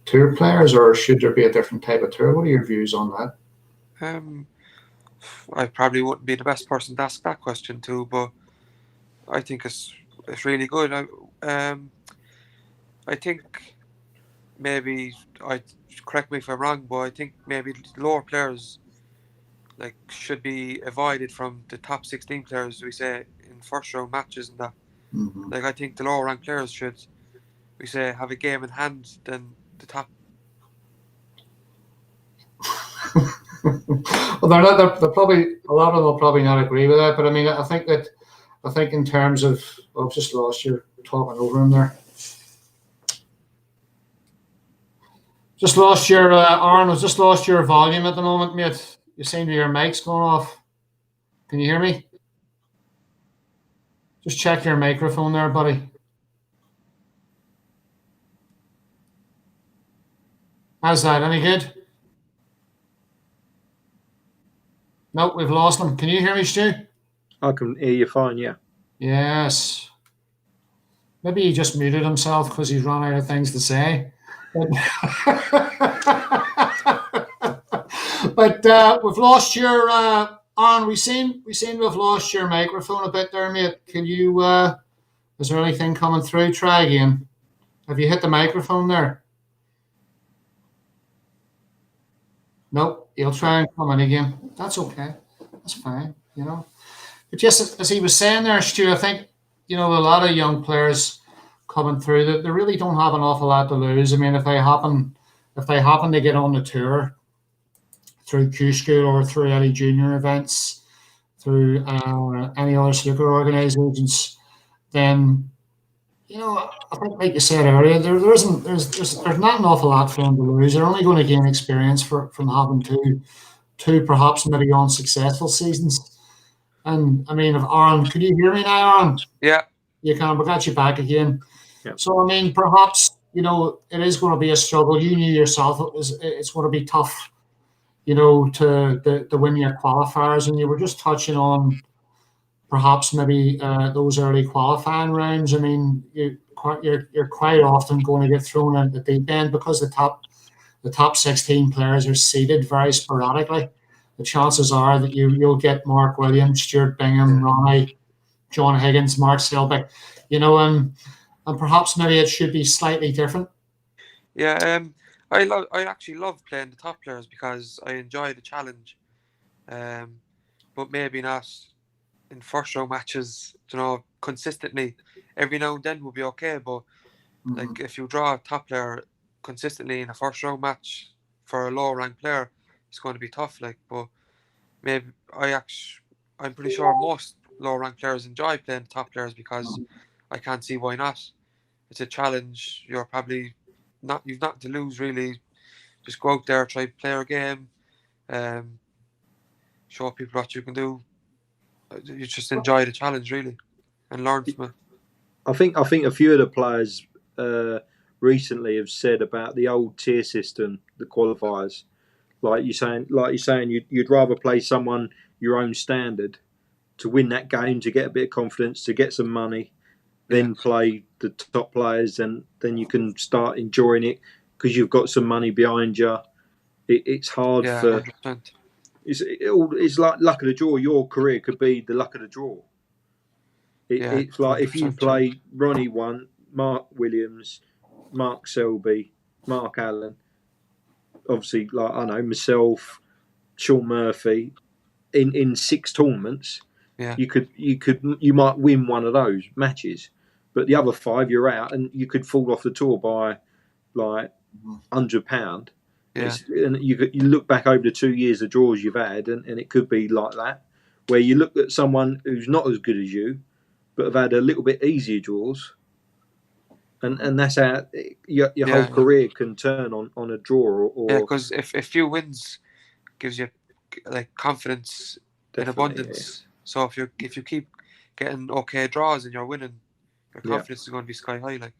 tour players, or should there be a different type of tour? What are your views on that? I probably wouldn't be the best person to ask that question to, but I think it's really good. I think maybe, correct me if I'm wrong, but I think maybe lower players should be avoided from the top 16 players, we say, in first round matches and that. Mm-hmm. I think the lower ranked players should, we say, have a game in hand than the top. Well, they're probably, a lot of them will probably not agree with that, but I mean, I think in terms of, I've just lost you talking over him there. Just lost your Aaron. I've just lost your volume at the moment, mate. You seem to your mic's going off. Can you hear me? Just check your microphone there, buddy. How's that? Any good? Nope, we've lost him. Can you hear me, Stu? I can hear you fine, yeah. Yes. Maybe he just muted himself because he's run out of things to say. But we've lost your Aaron. We seem to have lost your microphone a bit there, mate. Can you? Is there anything coming through? Try again. Have you hit the microphone there? Nope. He'll try and come in again. That's okay. That's fine. But just as he was saying there, Stu, I think a lot of young players coming through that they really don't have an awful lot to lose. I mean, if they happen to get on the tour through Q School or through any junior events, through any other snooker organisations, then I think, like you said earlier, there's not an awful lot for them to lose. They're only going to gain experience from having two perhaps maybe unsuccessful seasons. And I mean, if Aaron, could you hear me now, Aaron? Yeah. You can. We got you back again. Yeah. So I mean, perhaps it is going to be a struggle. You knew yourself it's going to be tough, to win your qualifiers, and you were just touching on perhaps maybe those early qualifying rounds. I mean, you're quite often going to get thrown in the deep end because the top 16 players are seeded very sporadically. The chances are that you'll get Mark Williams, Stuart Bingham, Ronnie, John Higgins, Mark Selby, and perhaps maybe it should be slightly different. Yeah, I actually love playing the top players because I enjoy the challenge, but maybe not in first round matches. Consistently, every now and then will be okay. But if you draw a top player consistently in a first round match for a lower ranked player, it's going to be tough. But maybe I'm pretty sure most lower ranked players enjoy playing the top players because I can't see why not. It's a challenge. You're probably you've nothing to lose really. Just go out there, try to play a game, show people what you can do. You just enjoy the challenge really, and learn from it. I think a few of the players recently have said about the old tier system, the qualifiers. Like you're saying, you'd rather play someone your own standard to win that game, to get a bit of confidence, to get some money, then play the top players, and then you can start enjoying it because you've got some money behind you. It's hard for. 100%. It's like luck of the draw. Your career could be the luck of the draw. It's like if you play Ronnie won, Mark Williams, Mark Selby, Mark Allen, obviously like I know myself, Sean Murphy, in 6 tournaments, you might win one of those matches, but the other 5 you're out, and you could fall off the tour by like £100. Yeah. And you look back over the 2 years of draws you've had, and it could be like that, where you look at someone who's not as good as you, but have had a little bit easier draws, and that's how your whole career can turn on a draw. Or because if few wins gives you like confidence in Definitely, abundance. So if you keep getting okay draws and you're winning, your Yeah. confidence is going to be sky high. Like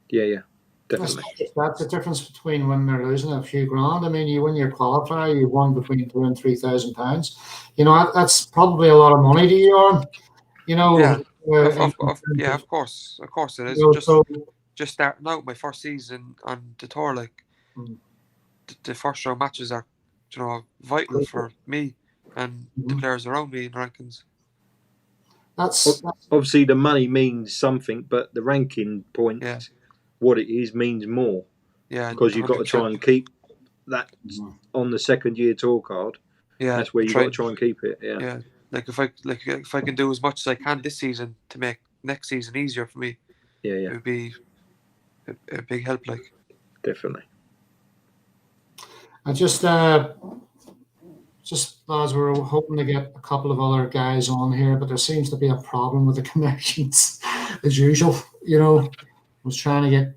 Yeah, That's definitely. that's the difference between winning or losing a few grand. I mean, you win your qualifier, you won between £2,000 and £3,000. You know, that's probably a lot of money to you, Aaron. You know, Yeah. in Of course it is. you know, so Just starting out my first season on the tour, like Mm. the first round matches are, vital for me and the Mhm. players around me in rankings. that's Obviously, the money means something, but the ranking points, Yeah. what it is, means more Yeah, because you've got to try 100%. and keep that Mhm. on the second year tour card. Yeah, That's where you've got to try and keep it. Yeah, Yeah, like if I can do as much as I can this season to make next season easier for me, yeah, it would be a big help. Like definitely. I just as we're hoping to get a couple of other guys on here, but there seems to be a problem with the connections as usual. You know, I was trying to get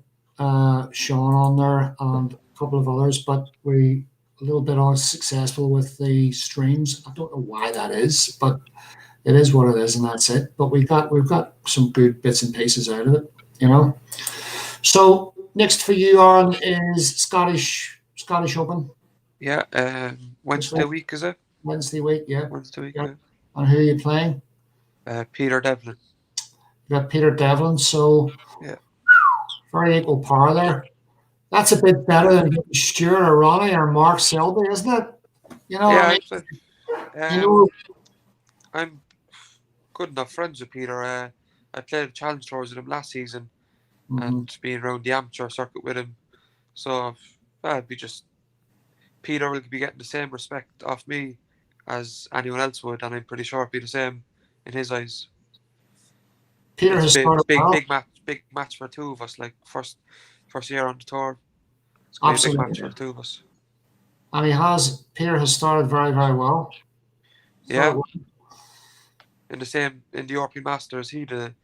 Sean on there and a couple of others, but we a little bit unsuccessful with the streams. I don't know why that is, but it is what it is, and that's it. But we've got some good bits and pieces out of it, you know. So next for you, Aaron, is Scottish Open yeah, Wednesday week is it? Wednesday week, yeah. Wednesday week. Yeah. And who are you playing? Peter Devlin. You got Peter Devlin, so Yeah. very equal par there. That's a bit better than getting Stuart or Ronnie or Mark Selby, isn't it? You know what I mean? Yeah, You know, I'm good enough friends with Peter. I played challenge tours with him last season mhm. and being around the amateur circuit with him. So I'd be just Peter will be getting the same respect off me as anyone else would, and I'm pretty sure it'll be the same in his eyes. Peter It's has big, started well. big match for two of us. Like first year on the tour, it's gonna be a big match for the two of us. And Peter has started very, very well. Yeah. In the European Masters, he did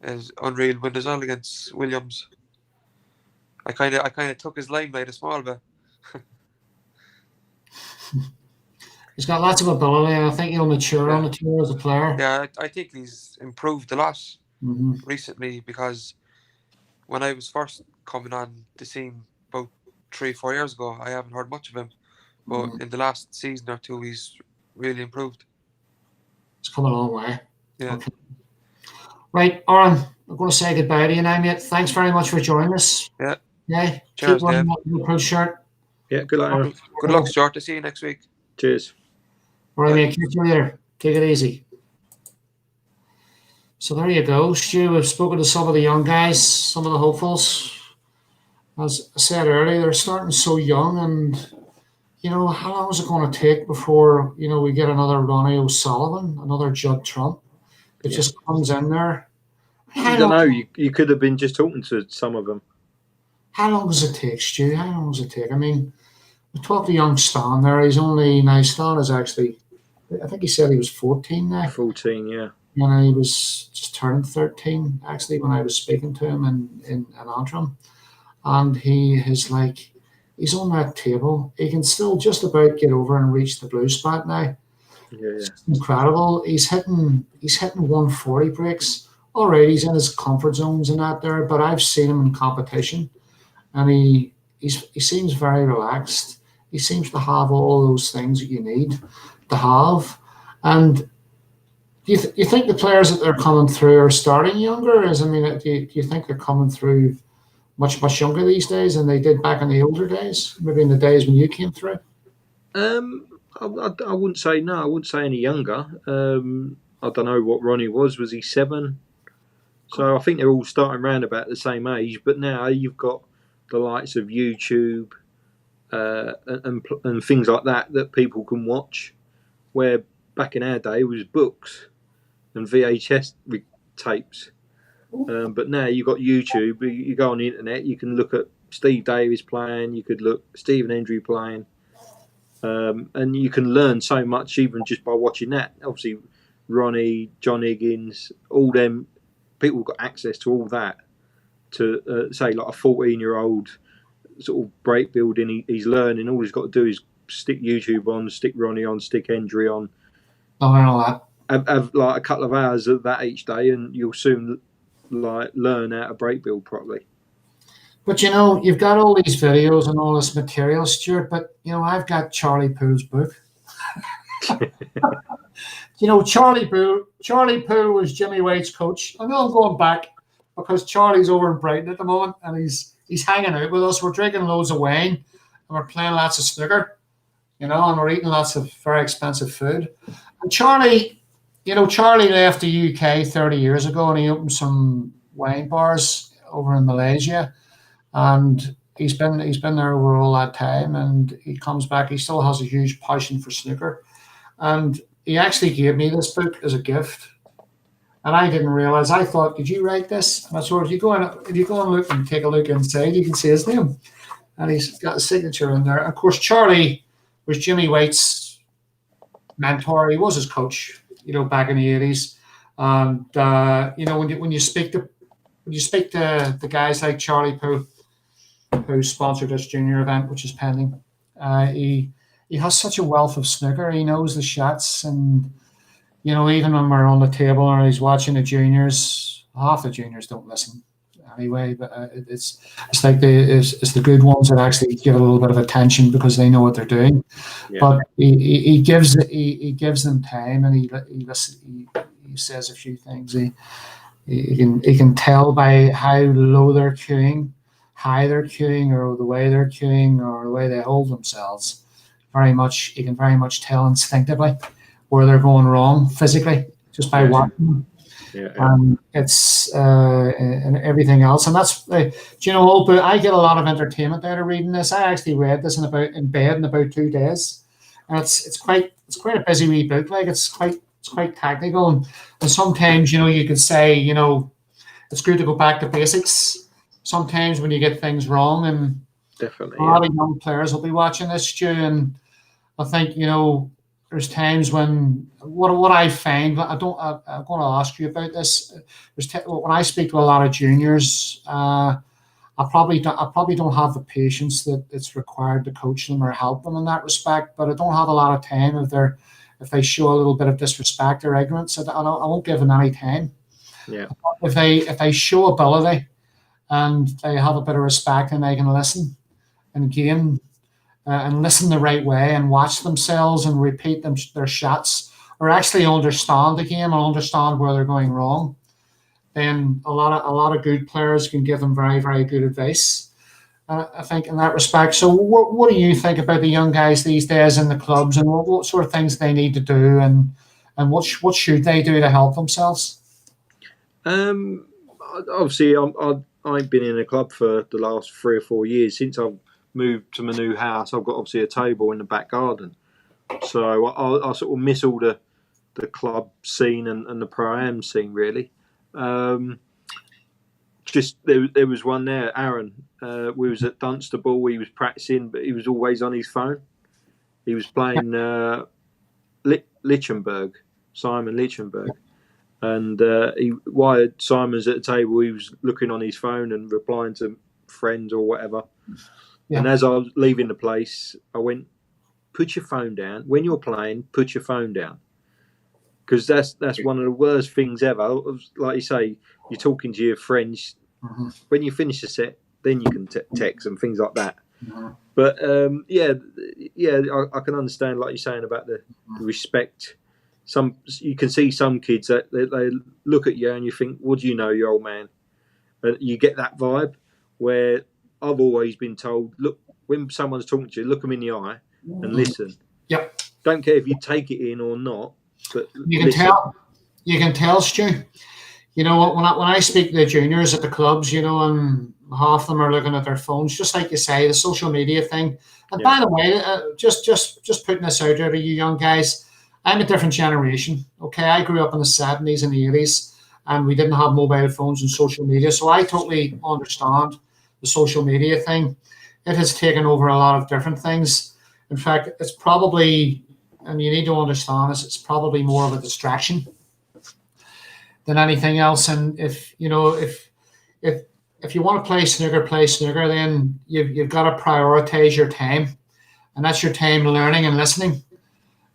his unreal win as well against Williams. I kind of took his limelight a small bit. He's got lots of ability, and I think he'll mature on the tour as a player. Yeah, I think he's improved a lot Mm-hmm. recently, because when I was first coming on the scene about 3-4 years ago, I haven't heard much of him. But in the last season or two, he's really improved. It's come a long way. Yeah. Okay. Right, Aaron, I'm going to say goodbye to you now, mate. Thanks very much for joining us. Yeah. Yeah. Cheers, Keep wearing Dave. that Liverpool shirt. Yeah, good luck. Aaron. Good luck, Stuart. To see you next week. Cheers. All right, mate. Catch you later. Take it easy. So there you go, Stu. We've spoken to some of the young guys, some of the hopefuls. As I said earlier, they're starting so young, and you know, how long is it going to take before, you know, we get another Ronnie O'Sullivan, another Judd Trump? It just comes in there. I don't know. You could have been just talking to some of them. How long does it take, Stu? How long does it take? I mean, we talked to young Stan there. Stan is actually, I think he said he was 14 now. 14, yeah. And he was just turned 13, actually, when I was speaking to him in Antrim. And he is like, he's on that table. He can still just about get over and reach the blue spot now. Yeah. It's incredible. He's hitting 140 breaks. All right, he's in his comfort zones and that there, but I've seen him in competition, and he seems very relaxed. He seems to have all those things that you need to have. And do you think the players that they're coming through are starting younger? Do you think they're coming through much younger these days than they did back in the older days? Maybe in the days when you came through. I wouldn't say no. I wouldn't say any younger. I don't know what Ronnie was. Was he 7? So I think they're all starting around about the same age. But now you've got the likes of YouTube and things like that people can watch. Where back in our day it was books and VHS tapes. But now you've got YouTube. You go on the internet. You can look at Steve Davis playing. You could look Stephen Hendry playing. And you can learn so much even just by watching that. Obviously, Ronnie, John Higgins, all them people got access to all that. To say like a 14-year-old sort of break building, he's learning. All he's got to do is stick YouTube on, stick Ronnie on, stick Hendry on. Nothing like that. Have like a couple of hours of that each day, and you'll soon like learn how to break build properly. But you know, you've got all these videos and all this material, Stuart. But you know, I've got Charlie Poole's book. You know, Charlie Poole was Jimmy Waite's coach. I know I'm going back because Charlie's over in Brighton at the moment, and he's hanging out with us. We're drinking loads of wine, and we're playing lots of snooker, you know, and we're eating lots of very expensive food. And Charlie, you know, Charlie left the UK 30 years ago, and he opened some wine bars over in Malaysia, and he's been there over all that time. And he comes back. He still has a huge passion for snooker, and he actually gave me this book as a gift, and I didn't realize. I thought, did you write this? And I thought, if you go and look and take a look inside, you can see his name, and he's got a signature in there. And of course, Charlie was Jimmy Waite's mentor. He was his coach, you know, back in the 80s. And you know, when you speak to the guys like Charlie Poole, who sponsored this junior event, which is pending, he has such a wealth of snooker. He knows the shots, and you know, even when we're on the table or he's watching the juniors, half the juniors don't listen anyway. But it's like it's the good ones that actually give a little bit of attention because they know what they're doing. Yeah. But he gives them time, and he says a few things. He can tell by how low they're cueing, high they're cueing, or the way they're cueing, or the way they hold themselves. He can very much tell instinctively where they're going wrong physically just by watching them. It's and everything else, and that's you know, I get a lot of entertainment out of reading this. I actually read this in bed in about 2 days, and it's quite a busy wee book. Like it's quite technical, and sometimes, you know, you could say, you know, it's good to go back to basics sometimes when you get things wrong. And definitely a lot of young players will be watching this, Stu, and I think, you know, there's times when what I find, I'm going to ask you about this. When I speak to a lot of juniors, I probably don't have the patience that it's required to coach them or help them in that respect. But I don't have a lot of time if they show a little bit of disrespect or ignorance. I won't give them any time. Yeah. If they show ability and they have a bit of respect and they can listen and gain and listen the right way and watch themselves and repeat their shots, or actually understand the game and understand where they're going wrong, then a lot of good players can give them very, very good advice, I think, in that respect. So what do you think about the young guys these days in the clubs, and what sort of things they need to do, and what should they do to help themselves? Obviously, I've been in a club for the last 3 or 4 years. Since I've moved to my new house, I've got obviously a table in the back garden. So I sort of miss all the club scene and the pro-am scene, really. Just there was one there, Aaron. We was at Dunstable. He was practicing, but he was always on his phone. He was playing Lichtenberg, Simon Lichtenberg. And he wired Simon's at the table. He was looking on his phone and replying to friends or whatever. Yeah. And as I was leaving the place, I went, put your phone down. When you're playing, put your phone down. Because that's one of the worst things ever. Like you say, you're talking to your friends. Mm-hmm. When you finish the set, then you can text and things like that. Mm-hmm. But I can understand, like you're saying, about the respect. You can see some kids that they look at you and you think, what do you know, you old man? And you get that vibe where I've always been told, look, when someone's talking to you, look them in the eye and listen. Yep. Don't care if you take it in or not, but you can tell, Stu. You know, when I speak to the juniors at the clubs, you know, and half of them are looking at their phones, just like you say, the social media thing. And by the way, just putting this out there to you young guys, I'm a different generation. Okay, I grew up in the 70s and the 80s, and we didn't have mobile phones and social media, so I totally understand the social media thing. It has taken over a lot of different things. In fact, it's probably, and you need to understand this, it's probably more of a distraction than anything else. And if you want to play snooker, then you've got to prioritize your time. and that's your time learning and listening.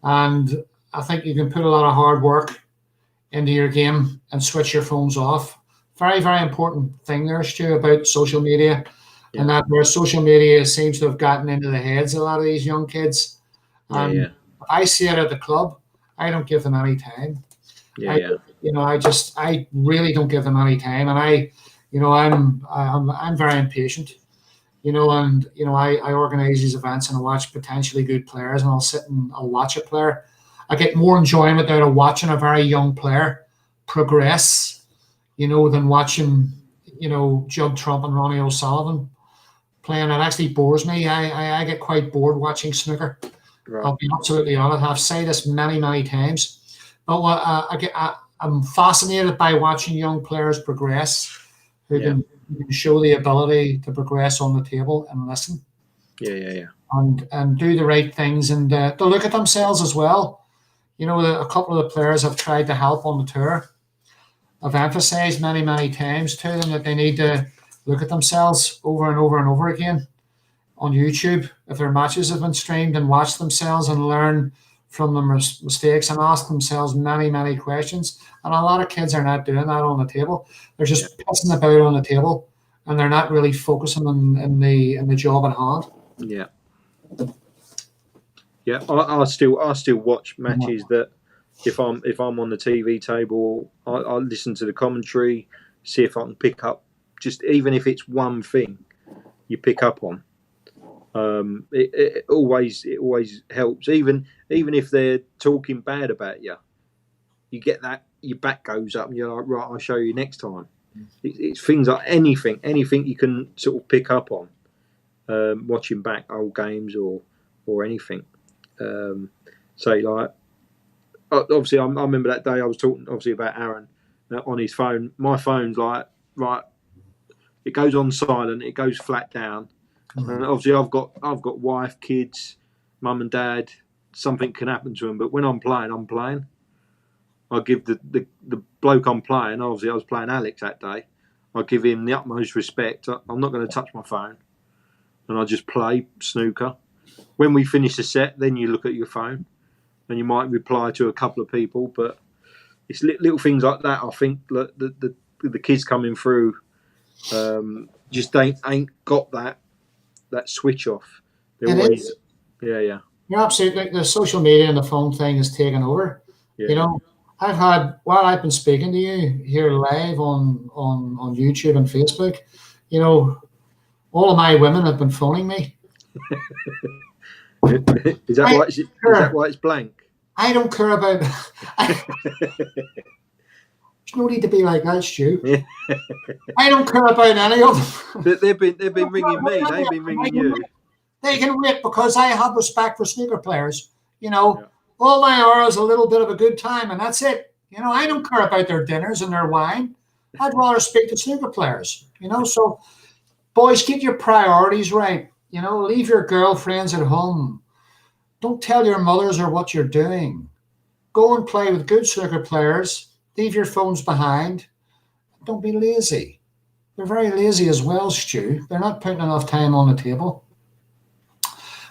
And I think you can put a lot of hard work into your game and switch your phones off. Very, very important thing there, Stu, about social media, and that where social media seems to have gotten into the heads of a lot of these young kids. And I see it at the club. I don't give them any time. I really don't give them any time, and I'm very impatient. I organize these events and I watch potentially good players, and I'll sit and I'll watch a player. I get more enjoyment out of watching a very young player progress, than watching, Judd Trump and Ronnie O'Sullivan playing. It actually bores me. I get quite bored watching snooker. Right. I'll be absolutely honest. I've said this many, many times. But I'm fascinated by watching young players progress who can show the ability to progress on the table and listen. And do the right things and to look at themselves as well. A couple of the players I've tried to help on the tour, I've emphasized many, many times to them that they need to look at themselves over and over and over again on YouTube if their matches have been streamed, and watch themselves and learn from their mistakes and ask themselves many, many questions. And a lot of kids are not doing that on the table. They're just pissing about on the table, and they're not really focusing on the job at hand. I still watch matches that if I'm on the TV table, I listen to the commentary, see if I can pick up, just even if it's one thing you pick up on. It always helps, even if they're talking bad about you. You get that, your back goes up, and you're like, right, I'll show you next time. It's things like anything you can sort of pick up on, watching back old games or anything. Obviously, I remember that day I was talking obviously about Aaron on his phone. My phone's like, right, it goes on silent, it goes flat down. And obviously, I've got wife, kids, mum and dad. Something can happen to them, but when I'm playing. I give the bloke I'm playing. Obviously, I was playing Alex that day. I give him the utmost respect. I'm not going to touch my phone, and I just play snooker. When we finish the set, then you look at your phone, and you might reply to a couple of people. But it's little things like that. I think the kids coming through just ain't got that switch off. They're always, You're absolutely. The social media and the phone thing is taking over. I've had, while I've been speaking to you here live on YouTube and Facebook, all of my women have been phoning me. Is that why it's blank? I don't care about. There's no need to be like that, Stu. I don't care about any of them. They've been ringing me. They've been ringing you. They can wait, because I have respect for snooker players. All I are is a little bit of a good time, and that's it. I don't care about their dinners and their wine. I'd rather speak to snooker players. So boys, get your priorities right. Leave your girlfriends at home. Don't tell your mothers or what you're doing. Go and play with good snooker players. Leave your phones behind. Don't be lazy. They're very lazy as well, Stu. They're not putting enough time on the table.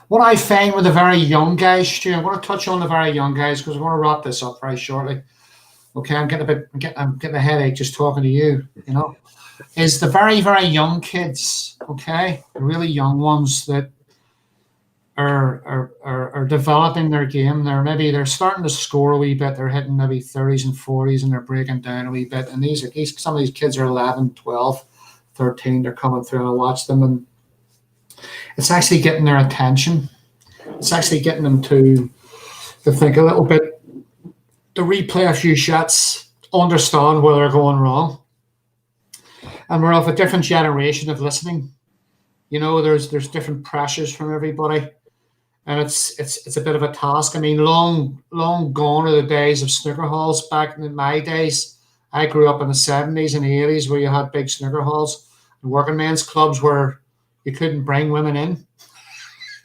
What I find with the very young guys, Stu, I'm going to touch on the very young guys because we're going to wrap this up very shortly. Okay, I'm getting a headache just talking to you. Is the very, very young kids, okay, the really young ones that are developing their game. They're starting to score a wee bit. They're hitting maybe 30s and 40s, and they're breaking down a wee bit. And some of these kids are 11, 12, 13. They're coming through, and I watch them, and it's actually getting their attention. It's actually getting them to think a little bit, to replay a few shots, understand where they're going wrong. And we're of a different generation of listening. There's different pressures from everybody, and it's a bit of a task. I mean, long gone are the days of snooker halls. Back in my days, I grew up in the 70s and the 80s where you had big snooker halls and working men's clubs where you couldn't bring women in.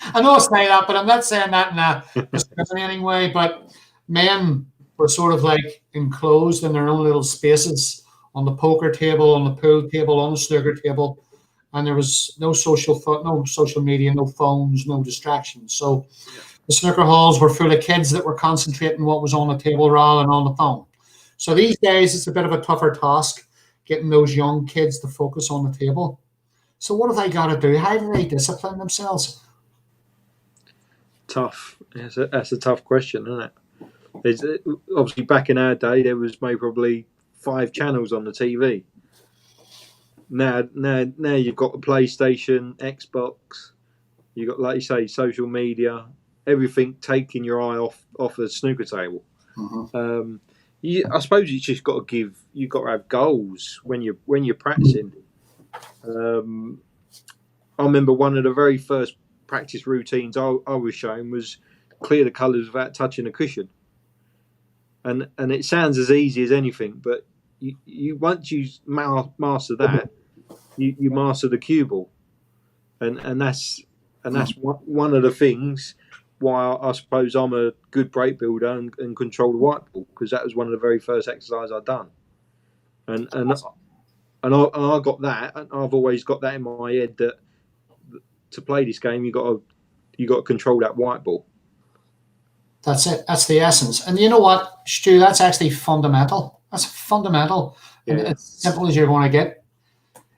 I know I say that, but I'm not saying that in a discriminating way. But men were sort of like enclosed in their own little spaces on the poker table, on the pool table, on the snooker table. and there was no no social media, no phones, no distractions. So the snooker halls were full of kids that were concentrating what was on the table rather than on the phone. So these days it's a bit of a tougher task getting those young kids to focus on the table. So what have they got to do? How do they discipline themselves? Tough. That's a tough question, isn't it? There's, obviously, back in our day, there was maybe probably 5 channels on the TV. Now you've got the PlayStation, Xbox. You've got, like you say, social media. Everything taking your eye off the snooker table. I suppose you just got to you've got to have goals when you're practicing. I remember one of the very first practice routines I was shown was clear the colours without touching a cushion. And it sounds as easy as anything, but you once you master that, you master the cue ball, and that's one of the things why I suppose I'm a good break builder and control the white ball, because that was one of the very first exercises I'd done, and I got that, and I've always got that in my head that to play this game you got to control that white ball. That's it. That's the essence. And you know what, Stu? That's actually fundamental. That's fundamental. Yeah. And it's simple as you're going to get.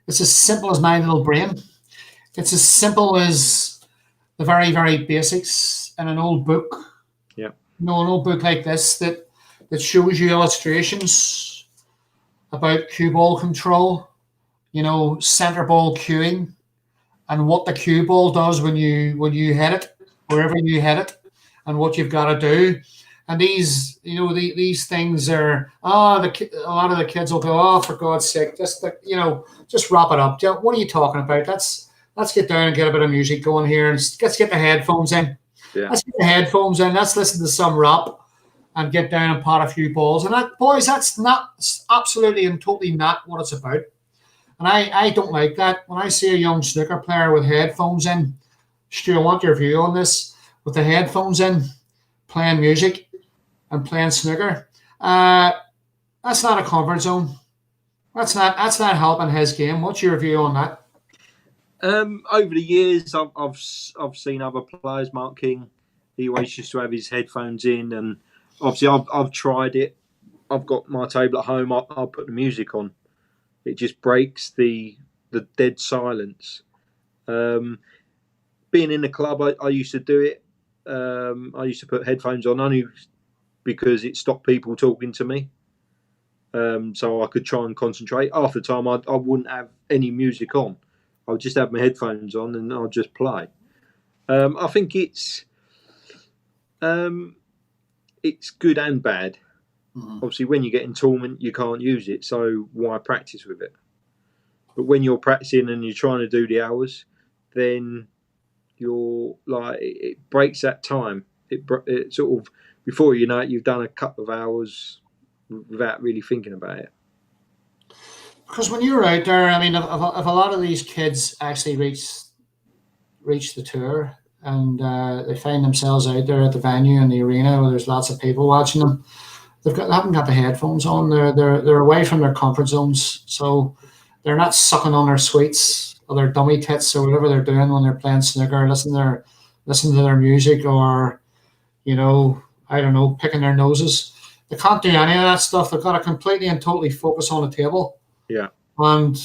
It's as simple as my little brain. It's as simple as the very, very basics in an old book. Yeah. You know, an old book like this that shows you illustrations about cue ball control, you know, center ball cueing, and what the cue ball does when you hit it, wherever you hit it, and what you've got to do. And these, you know, these things are, a lot of the kids will go, oh, for God's sake, just wrap it up. What are you talking about? Let's get down and get a bit of music going here, and let's get the headphones in. Yeah. Let's get the headphones in. Let's listen to some rap and get down and pot a few balls. And that, boys, that's absolutely and totally not what it's about. And I don't like that. When I see a young snooker player with headphones in, Stu, I want your view on this. With the headphones in, playing music and playing snooker, that's not a comfort zone. That's not helping his game. What's your view on that? Over the years, I've seen other players. Mark King, he always used to have his headphones in, and obviously I've tried it. I've got my table at home. I'll put the music on. It just breaks the dead silence. Being in the club, I used to do it. I used to put headphones on only because it stopped people talking to me, so I could try and concentrate. Half the time, I wouldn't have any music on. I would just have my headphones on and I'll just play. I think it's good and bad. Mm-hmm. Obviously, when you get in tournament, you can't use it, so why practice with it? But when you're practicing and you're trying to do the hours, then you're like, it breaks that time. It sort of, before you know it, you've done a couple of hours without really thinking about it. Because when you're out there, I mean, if a lot of these kids actually reach the tour and they find themselves out there at the venue and the arena where there's lots of people watching them, they haven't got the headphones on. They're away from their comfort zones, so they're not sucking on their sweets or their dummy tits or whatever they're doing when they're playing snooker, listen to their music, or, you know, I don't know, picking their noses. They can't do any of that stuff. They've got to completely and totally focus on the table. Yeah. And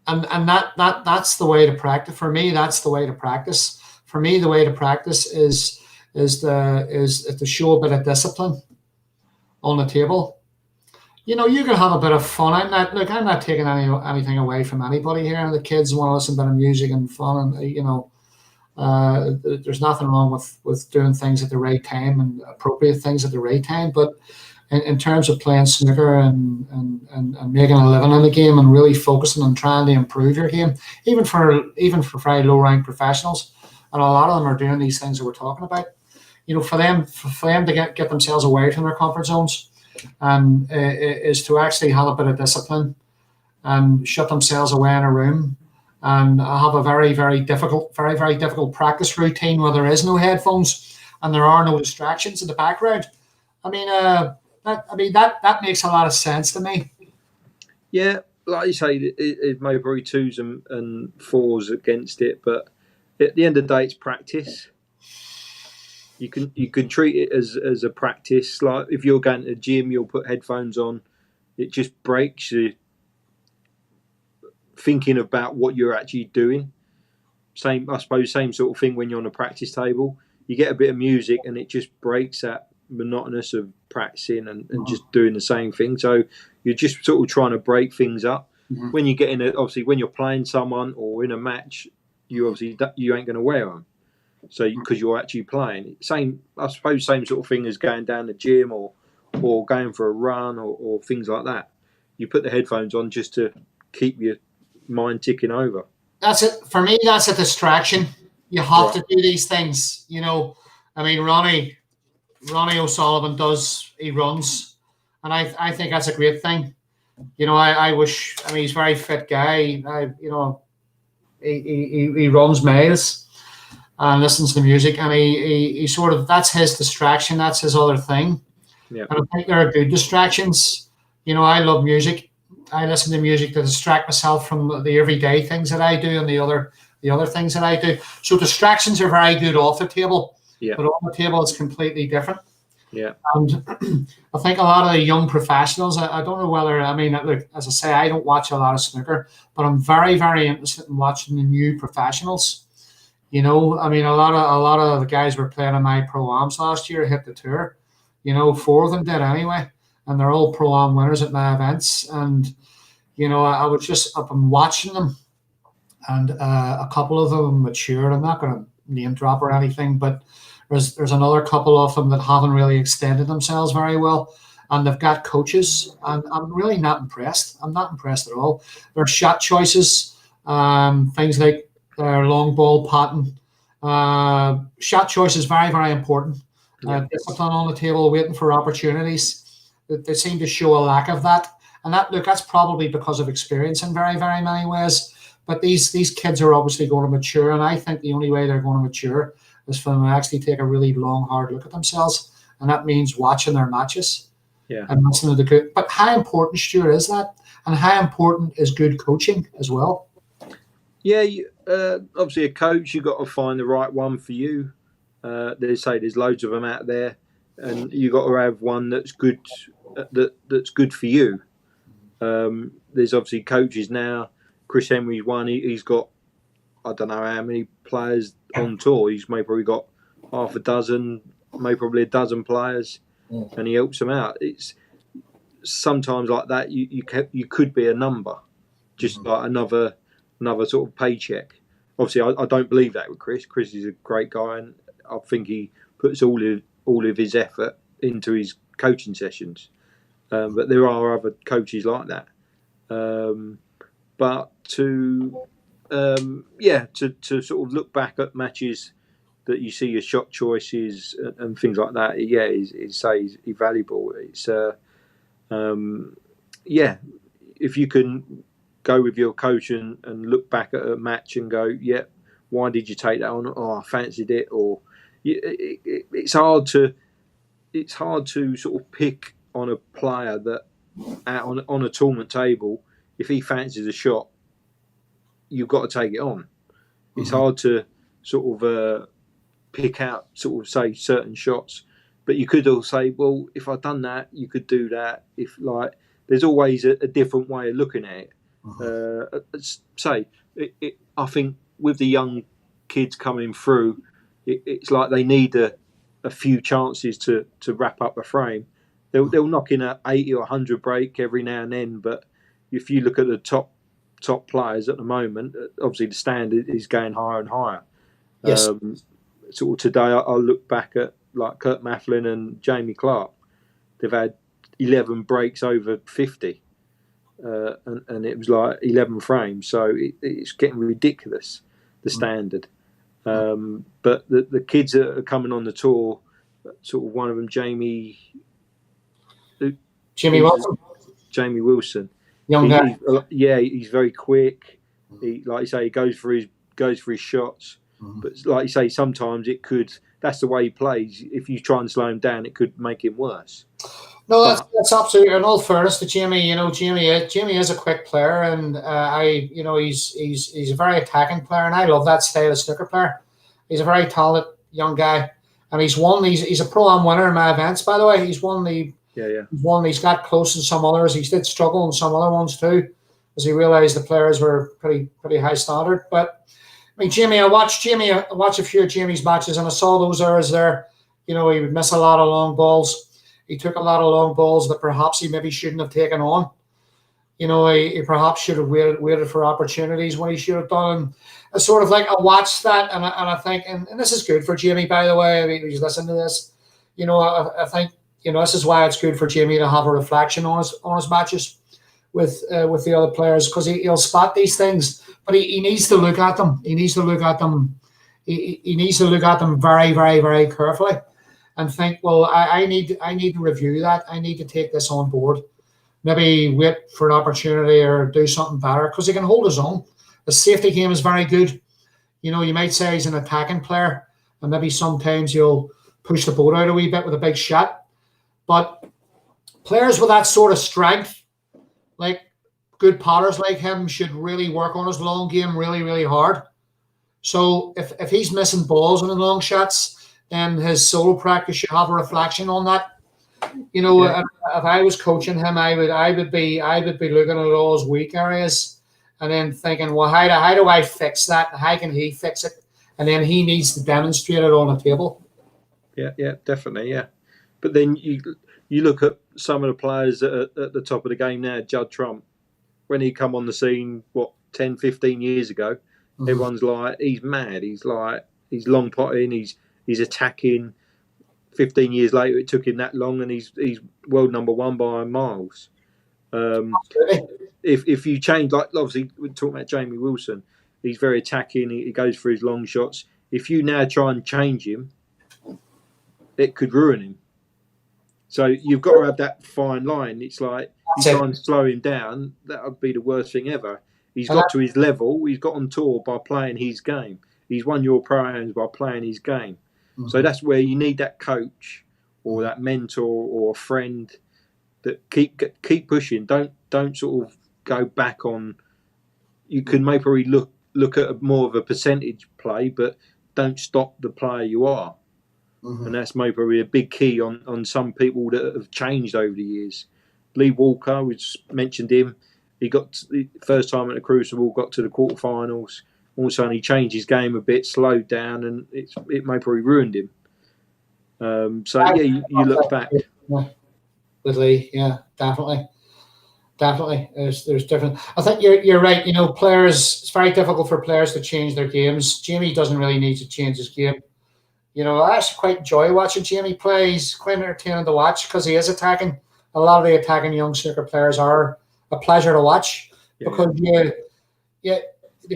that's the way to practice. For me, that's the way to practice. For me, the way to practice is to show a bit of discipline on the table. You know, you can have a bit of fun. I'm not taking anything away from anybody here. The kids want to listen to a bit of music and fun, and you know, there's nothing wrong with doing things at the right time and appropriate things at the right time. But in terms of playing snooker and making a living in the game and really focusing on trying to improve your game, even for very low rank professionals, and a lot of them are doing these things that we're talking about. You know, for them to get themselves away from their comfort zones, is to actually have a bit of discipline and shut themselves away in a room and have a very, very difficult practice routine where there is no headphones and there are no distractions in the background. I mean, that makes a lot of sense to me. Yeah, like you say, it may probably twos and fours against it, but at the end of the day, it's practice. You can treat it as a practice. Like if you're going to the gym, you'll put headphones on. It just breaks you thinking about what you're actually doing. Same sort of thing when you're on a practice table. You get a bit of music and it just breaks that monotonous of practicing and just doing the same thing. So you're just sort of trying to break things up. Mm-hmm. When you get in it, obviously when you're playing someone or in a match, you ain't going to wear them. So because you're actually playing, same sort of thing as going down the gym or going for a run or things like that. You put the headphones on just to keep your mind ticking over. That's it for me. That's a distraction. You have to do these things. I mean, Ronnie O'Sullivan he runs, and I think that's a great thing. I wish. I mean, he's a very fit guy. He runs miles and listens to music, and he sort of, that's his distraction. That's his other thing. Yeah. And I think there are good distractions. I love music. I listen to music to distract myself from the everyday things that I do and the other things that I do. So distractions are very good off the table, but on the table it's completely different. Yeah. And I think a lot of the young professionals, I don't know whether, I mean, look, as I say, I don't watch a lot of snooker, but I'm very, very interested in watching the new professionals. I mean, a lot of the guys were playing in my pro-ams last year hit the tour. 4 of them did anyway, and they're all pro-am winners at my events. And I've been watching them, and a couple of them matured. I'm not going to name drop or anything, but there's another couple of them that haven't really extended themselves very well, and they've got coaches, and I'm really not impressed. I'm not impressed at all. Their shot choices, things like their long ball pattern, shot choice is very, very important. Discipline on the table, waiting for opportunities. They seem to show a lack of that. And that's probably because of experience in very, very many ways. But these kids are obviously going to mature, and I think the only way they're going to mature is for them to actually take a really long, hard look at themselves, and that means watching their matches and listening to the good. But how important, Stuart, is that? And how important is good coaching as well? Yeah, obviously a coach, you've got to find the right one for you. There's loads of them out there, and you've got to have one that's good. That's good for you. There's obviously coaches now. Chris Henry's one. He's got, I don't know how many players on tour. He's maybe probably got half a dozen, maybe probably a dozen players, and he helps them out. It's sometimes like that. You could be a number, just like another sort of paycheck. Obviously, I don't believe that with Chris. Chris is a great guy, and I think he puts all of his effort into his coaching sessions. But there are other coaches like that. But to sort of look back at matches that you see your shot choices and things like that, is valuable. It's if you can go with your coach and look back at a match and go, why did you take that on? Oh, I fancied it. Or it's hard to sort of pick on a player that on a tournament table, if he fancies a shot, you've got to take it on. It's hard to sort of pick out, sort of say certain shots, but you could all say, well, if I'd done that, you could do that. If like, there's always a different way of looking at it. I think with the young kids coming through, it's like they need a few chances to wrap up a frame. They'll knock in a 80 or 100 break every now and then, but if you look at the top players at the moment, obviously the standard is going higher and higher. Yes. Sort of today, I look back at like Kurt Mafflin and Jamie Clark. They've had 11 breaks over 50, and it was like 11 frames. So it's getting ridiculous, the standard. But the kids that are coming on the tour, sort of one of them, Jamie Wilson. Jamie Wilson. Young guy. He's very quick. He, like you say, he goes for his shots. But like you say, sometimes it could. That's the way he plays. If you try and slow him down, it could make him worse. No, that's absolutely. In all fairness to Jamie, Jamie is a quick player, and he's a very attacking player, and I love that style of snooker player. He's a very talented young guy, and he's a pro-am winner in my events. By the way, he's won the. Yeah. He's got close in some others. He did struggle in some other ones too, as he realised the players were pretty high standard. But I mean, I watched a few of Jamie's matches, and I saw those errors there. He would miss a lot of long balls. He took a lot of long balls that perhaps he maybe shouldn't have taken on. He perhaps should have waited for opportunities when he should have done. And it's sort of like I watched that, and I think, and this is good for Jamie, by the way. I mean, he's listening to this. I think. This is why it's good for Jamie to have a reflection on his matches with the other players, because he'll spot these things, but he needs to look at them. He needs to look at them. He needs to look at them very, very, very carefully, and think, well, I need to review that. I need to take this on board. Maybe wait for an opportunity or do something better, because he can hold his own. The safety game is very good. You might say he's an attacking player, and maybe sometimes you'll push the boat out a wee bit with a big shot. But players with that sort of strength, like good potters like him, should really work on his long game really, really hard. So if he's missing balls on the long shots, then his solo practice should have a reflection on that. If I was coaching him, I would be looking at all his weak areas and then thinking, well, how do I fix that? How can he fix it? And then he needs to demonstrate it on the table. Yeah, definitely, yeah. But then you look at some of the players that are at the top of the game now. Judd Trump, when he come on the scene, 10, 15 years ago, everyone's like, he's mad. He's long potting. He's attacking. 15 years later, it took him that long, and he's world number one by miles. If you change, like obviously we're talking about Jamie Wilson, he's very attacking. He goes for his long shots. If you now try and change him, it could ruin him. So you've got to have that fine line. It's like you try and slow him down, that would be the worst thing ever. He's got to his level. He's got on tour by playing his game. He's won your pro-ams by playing his game. Mm-hmm. So that's where you need that coach or that mentor or a friend that keep pushing. Don't sort of go back on. You can maybe look at more of a percentage play, but don't stop the player you are. Mm-hmm. And that's maybe a big key on some people that have changed over the years. Lee Walker, we just mentioned him. He got the first time at the Crucible, got to the quarterfinals. All of a sudden, he changed his game a bit, slowed down, and it maybe ruined him. You look back. With Lee, yeah, definitely. There's different. I think you're right. Players. It's very difficult for players to change their games. Jamie doesn't really need to change his game. I actually quite enjoy watching Jamie play. He's quite entertaining to watch because he is attacking. A lot of the attacking young snooker players are a pleasure to watch because the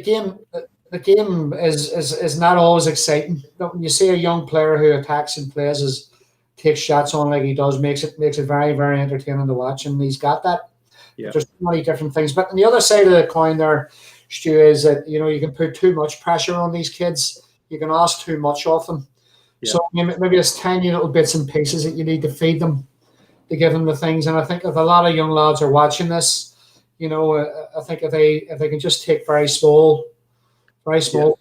game is not always exciting. But when you see a young player who attacks and plays, takes shots on like he does, makes it very, very entertaining to watch, and he's got that. Yeah. There's so many different things. But on the other side of the coin there, Stu, is that you can put too much pressure on these kids. You can ask too much of them. Yeah. So maybe it's tiny little bits and pieces that you need to feed them to give them the things. And I think if a lot of young lads are watching this, I think if they can just take very small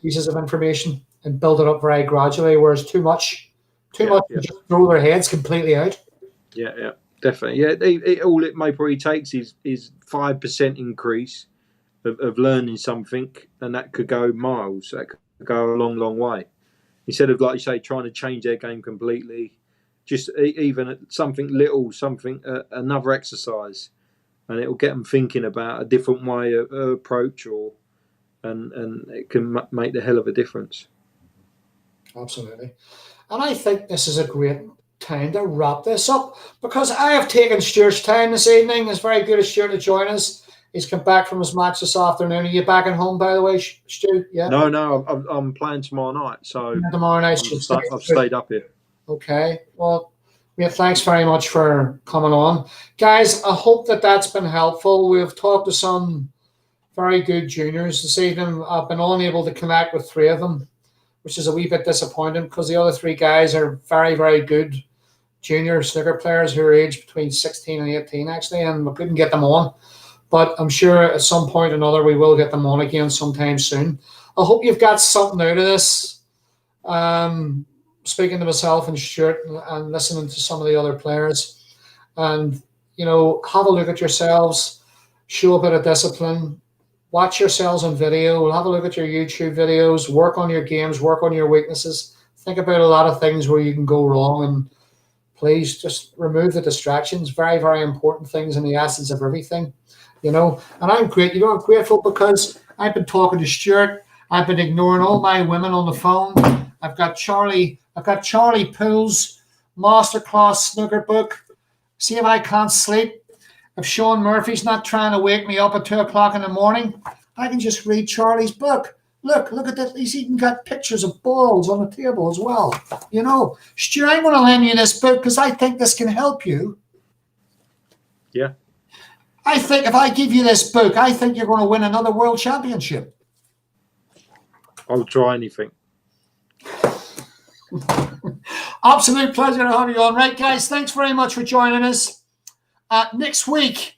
pieces of information and build it up very gradually, whereas too much, just throw their heads completely out. Yeah, definitely. Yeah, all it maybe takes is 5% increase of learning something, and that could go miles. That could go a long, long way. Instead of, like you say, trying to change their game completely, just even something little, another exercise, and it will get them thinking about a different way of approach, and it can make the hell of a difference. Absolutely. And I think this is a great time to wrap this up because I have taken Stuart's time this evening. It's very good of Stuart to join us. He's come back from his match this afternoon. Are you back at home, by the way, Stu? Yeah. No, I'm playing tomorrow night. So tomorrow night, I've stayed up here. Okay. Well, thanks very much for coming on, guys. I hope that's been helpful. We've talked to some very good juniors this evening. I've been unable to connect with 3 of them, which is a wee bit disappointing because the other 3 guys are very, very good junior snooker players who are aged between 16 and 18 actually, and we couldn't get them on. But I'm sure at some point or another we will get them on again sometime soon. I hope you've got something out of this. Speaking to myself and Stuart and listening to some of the other players, and have a look at yourselves, show a bit of discipline, watch yourselves on video, have a look at your YouTube videos, work on your games, work on your weaknesses, think about a lot of things where you can go wrong, and please just remove the distractions. Very, very important things in the essence of everything, And I'm I'm grateful because I've been talking to Stuart. I've been ignoring all my women on the phone. I've got Charlie Poole's masterclass snooker book. See if I can't sleep. If Sean Murphy's not trying to wake me up at 2 o'clock in the morning, I can just read Charlie's book. Look at that. He's even got pictures of balls on the table as well. Stuart, I'm going to lend you this book because I think this can help you. Yeah. I think if I give you this book, I think you're going to win another world championship. I'll try anything. Absolute pleasure to have you on. Right, guys, thanks very much for joining us. Next week,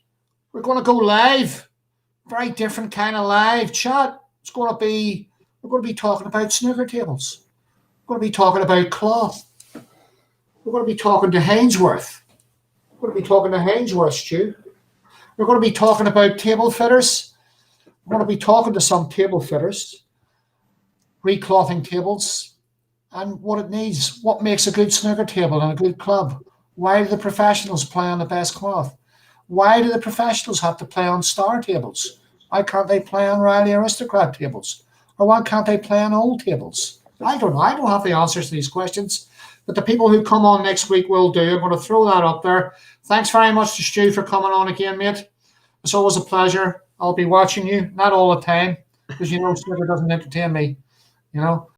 we're going to go live. Very different kind of live chat. We're going to be talking about snooker tables. We're going to be talking about cloth. We're going to be talking to Hainsworth. We're going to be talking to Hainsworth, Stu. We're going to be talking about table fitters. We're going to be talking to some table fitters, reclothing tables, and what it needs, what makes a good snooker table and a good club. Why do the professionals play on the best cloth? Why do the professionals have to play on star tables? Why can't they play on Riley Aristocrat tables? Or why can't they play on old tables? I don't know. I don't have the answers to these questions, but the people who come on next week will do. I'm going to throw that up there. Thanks very much to Stu for coming on again, mate. It's always a pleasure. I'll be watching you, not all the time, because snooker doesn't entertain me,